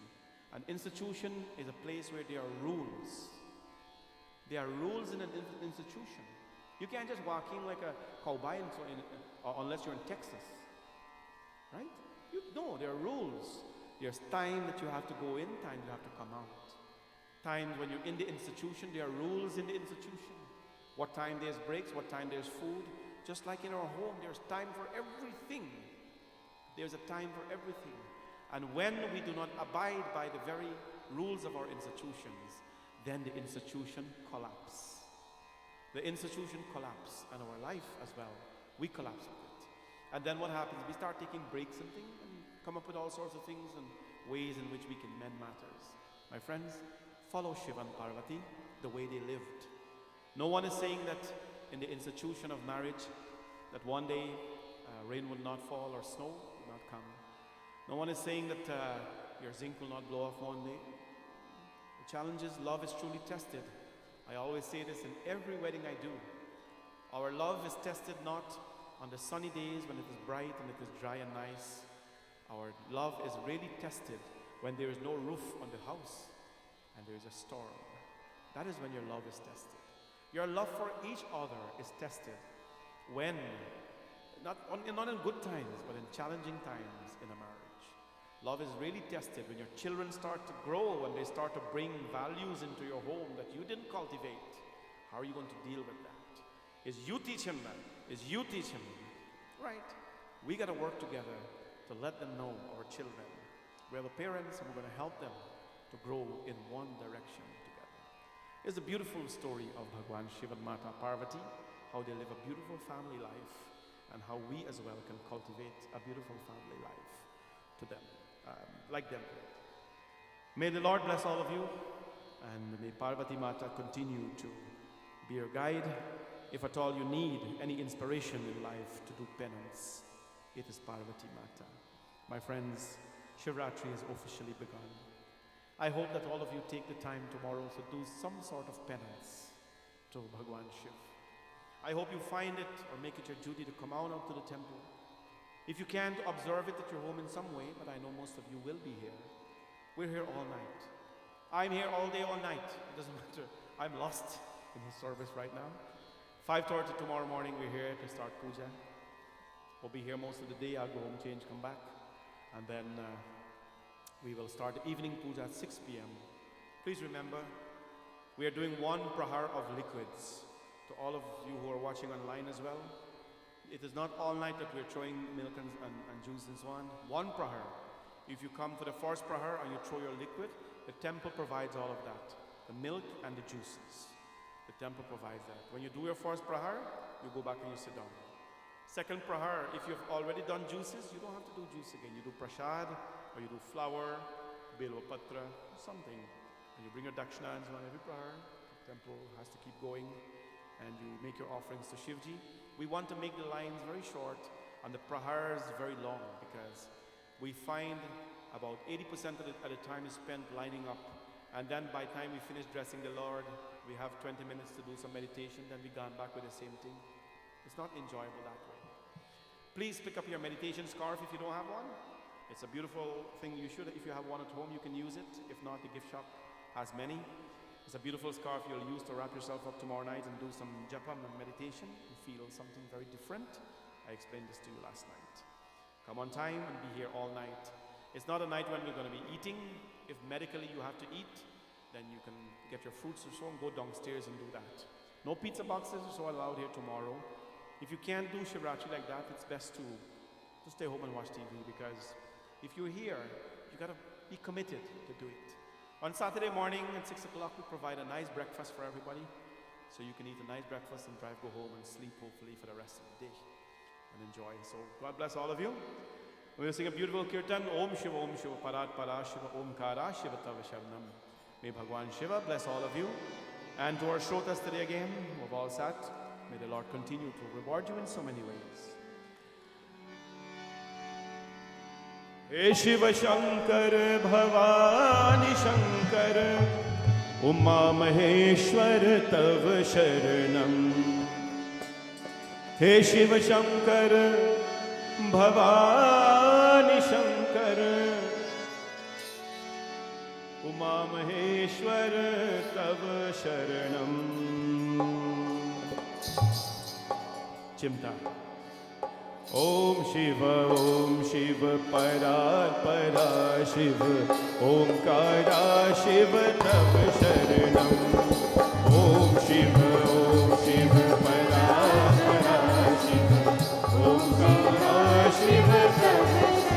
An institution is a place where there are rules. There are rules in an institution. You can't just walk in like a cowboy unless you're in Texas, right? No, there are rules. There's time that you have to go in, time you have to come out. Times when you're in the institution, there are rules in the institution. What time there's breaks, what time there's food. Just like in our home, there's time for everything. There's a time for everything. And when we do not abide by the very rules of our institutions, then the institution collapses. The institution collapses, and our life as well, we collapse with it. And then what happens? We start taking breaks and things, and come up with all sorts of things and ways in which we can mend matters. My friends, follow Shiva and Parvati the way they lived. No one is saying that in the institution of marriage, that one day rain will not fall or snow will not come. No one is saying that your zinc will not blow off one day. The challenge is love is truly tested. I always say this in every wedding I do. Our love is tested not on the sunny days when it is bright and it is dry and nice. Our love is really tested when there is no roof on the house and there is a storm. That is when your love is tested. Your love for each other is tested when, not in good times, but in challenging times in a marriage. Love is really tested when your children start to grow and they start to bring values into your home that you didn't cultivate. How are you going to deal with that? Is you teach him that? Is you teach him? Right. We got to work together to let them know, our children. We are the parents and we're going to help them to grow in one direction together. It's a beautiful story of Bhagwan Shiva and Mata Parvati, how they live a beautiful family life and how we as well can cultivate a beautiful family life to them, like them. May the Lord bless all of you, and may Parvati Mata continue to be your guide. If at all you need any inspiration in life to do penance, it is Parvati Mata. My friends, Shivratri has officially begun. I hope that all of you take the time tomorrow to do some sort of penance to Bhagwan Shiv. I hope you find it or make it your duty to come out to the temple. If you can't observe it at your home in some way, but I know most of you will be here. We're here all night. I'm here all day, all night. It doesn't matter. I'm lost in the service right now. 5:30 tomorrow morning, we're here to start puja. We'll be here most of the day. I'll go home, change, come back. And then we will start the evening puja at 6 p.m. Please remember, we are doing 1 prahar of liquids. To all of you who are watching online as well, it is not all night that we're throwing milk and juice and so on. 1 prahar. If you come for the first prahar and you throw your liquid, the temple provides all of that. The milk and the juices. The temple provides that. When you do your first prahar, you go back and you sit down. Second prahar, if you've already done juices, you don't have to do juice again. You do prasad, or you do flour, bilva patra, something. And you bring your dakshina and so on every prahar. The temple has to keep going. And you make your offerings to Shivji. We want to make the lines very short and the prahars very long, because we find about 80% of the time is spent lining up. And then by the time we finish dressing the Lord, we have 20 minutes to do some meditation, then we gone back with the same thing. It's not enjoyable that way. Please pick up your meditation scarf if you don't have one. It's a beautiful thing. You should, if you have one at home, you can use it. If not, the gift shop has many. It's a beautiful scarf you'll use to wrap yourself up tomorrow night and do some japa and meditation and feel something very different. I explained this to you last night. Come on time and be here all night. It's not a night when we're going to be eating. If medically you have to eat, then you can get your fruits or so and go downstairs and do that. No pizza boxes are so allowed here tomorrow. If you can't do Shivratri like that, it's best to stay home and watch TV, because if you're here, you got to be committed to do it. On Saturday morning at 6 o'clock, we provide a nice breakfast for everybody. So you can eat a nice breakfast and go home and sleep, hopefully, for the rest of the day and enjoy. So God bless all of you. We're going to sing a beautiful kirtan. Om Shiva Parat Para Shiva Omkara Shiva Tava Sharnam. May Bhagwan Shiva bless all of you. And to our shrotas today again, we've all sat. May the Lord continue to reward you in so many ways. हे शिव शंकर भवानी शंकर उमा महेश्वर तव शरणम हे शिव शंकर भवानी शंकर उमा महेश्वर तव शरणम Chimta. Om Shiv परा परा शिव ओंकारा शिव तव शरणम ओम शिव परा परा शिव ओंकारा शिव तव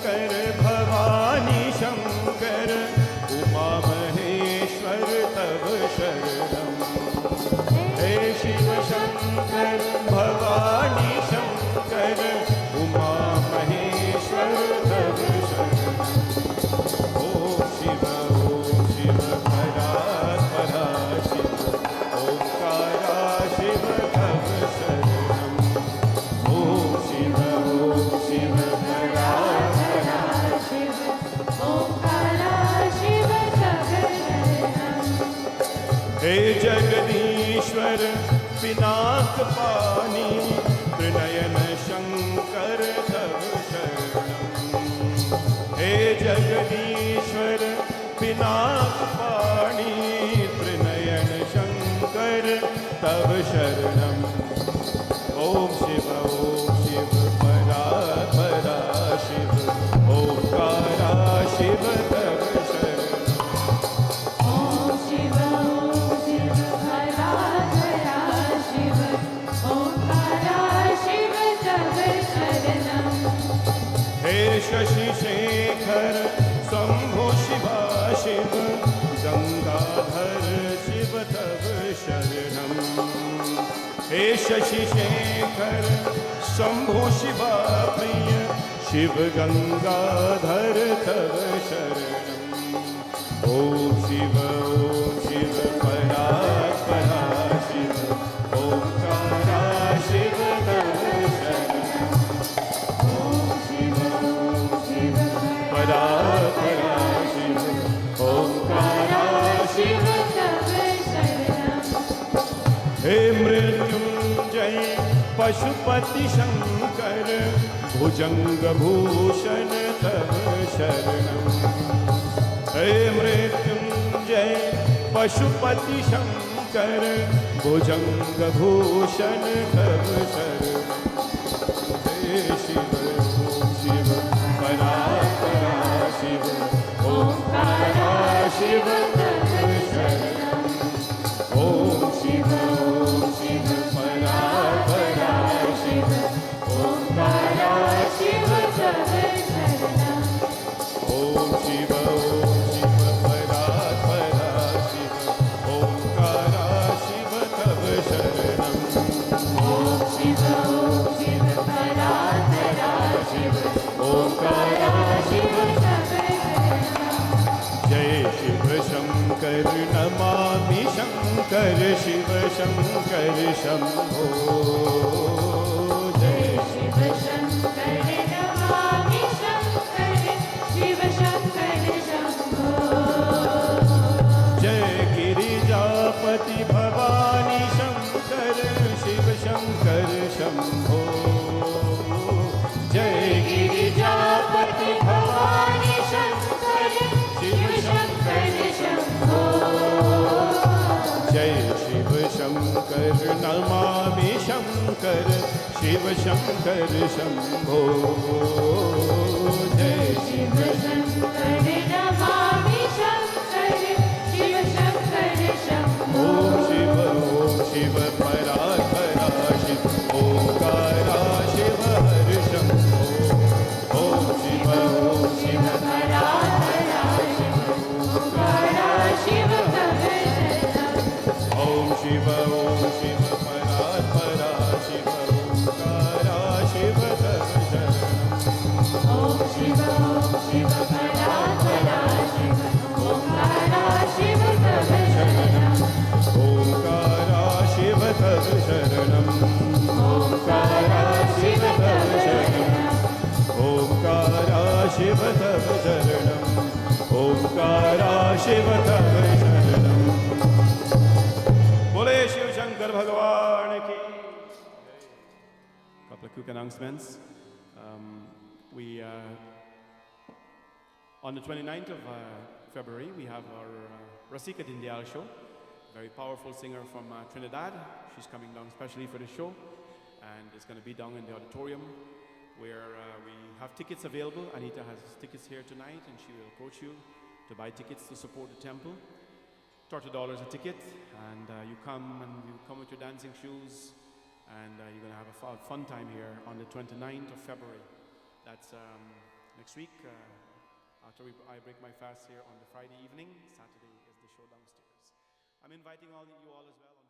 शंकर भवानी शंकर उमा महेश्वर तव शरणम हे शिव शंकर भवानी शंकर उमा महेश्वर तव शरणम ओम शिव परा परा शिव ओंकारा शिव तव शरणम ओम शिव परा परा शिव ओंकारा शिव तव शरणम हे जगदीश्वर पिनाक पानी त्रिनयन शंकर तव शरणम हे जगदीश्वर पिनाक पानी त्रिनयन शंकर तव शरणम ओम शिव परा परा शिव ओंकारा शिव तव शरणम ओम शिव हरा हरा शिव ओंकारा शिव तव शरणम हे शशि शेखर शंभो शिवा शिव गंगाधर शिव तव शरणम हे शशि शेखर शंभो शिवा प्रिय शिव गंगाधर तव शरणम ओम शिव परा परा शिव ओंकारा शिव तव शरणम ओम शिव परा परा शिव ओंकारा शिव तव शरणम हे मृत्युंजय पशुपति शंकर भुजंग भूषण तव शरणम हे मृत्युंजय पशुपति शंकर भुजंग भूषण तव शरणम हे शिव परा परा शिव ओंकारा शिव तव शरणम ओम शिव परा परा शिव ओंकारा शिव तव शरणम ओम शिव परा परा शिव ओंकारा शिव तव शरणम ओम शिव हरा हरा शिव ओंकारा शिव तव शरणम जय शिव शंकर नमामि शंकर शिव शंकर शंभो जय शिव शंकर नमामि शंकर शिव शंकर शंभो जय गिरिजापति भवानी शंकर शिव शंकर शंभो जय गिरिजापति भवानी शंकर शिव शंकर शंभो जय शिव शंकर नमामि शंकर शिव शंकर शंभो जय शिव शंकर नमामि शंकर शिव शंकर शंभो ओम शिव परा परा शिव ओंकारा शिव हर शंभो ओम शिव हरा हरा शिव ओंकारा शिव तव शरणम ओम शिव परा परा शिव ओंकारा शिव तव शरणम ओम शिव हरा हरा शिव ओंकारा शिव तव शरणम ओंकारा शिव तव शरणम ओंकारा शिव तव शरणम ओंकारा शिव तव शरणम ओंकारा शिव तव शरणम बोले शिव शंकर भगवान की couple of quick announcements. On the 29th of February, we have our Rasika Dindyal show. Very powerful singer from Trinidad. She's coming down especially for the show. And it's going to be down in the auditorium where we have tickets available. Anita has tickets here tonight and she will approach you to buy tickets to support the temple. $30 a ticket, and you come with your dancing shoes, and you're going to have a fun time here on the 29th of February. That's Next week, after I break my fast here on the Friday evening, Saturday is the show downstairs. I'm inviting you all as well.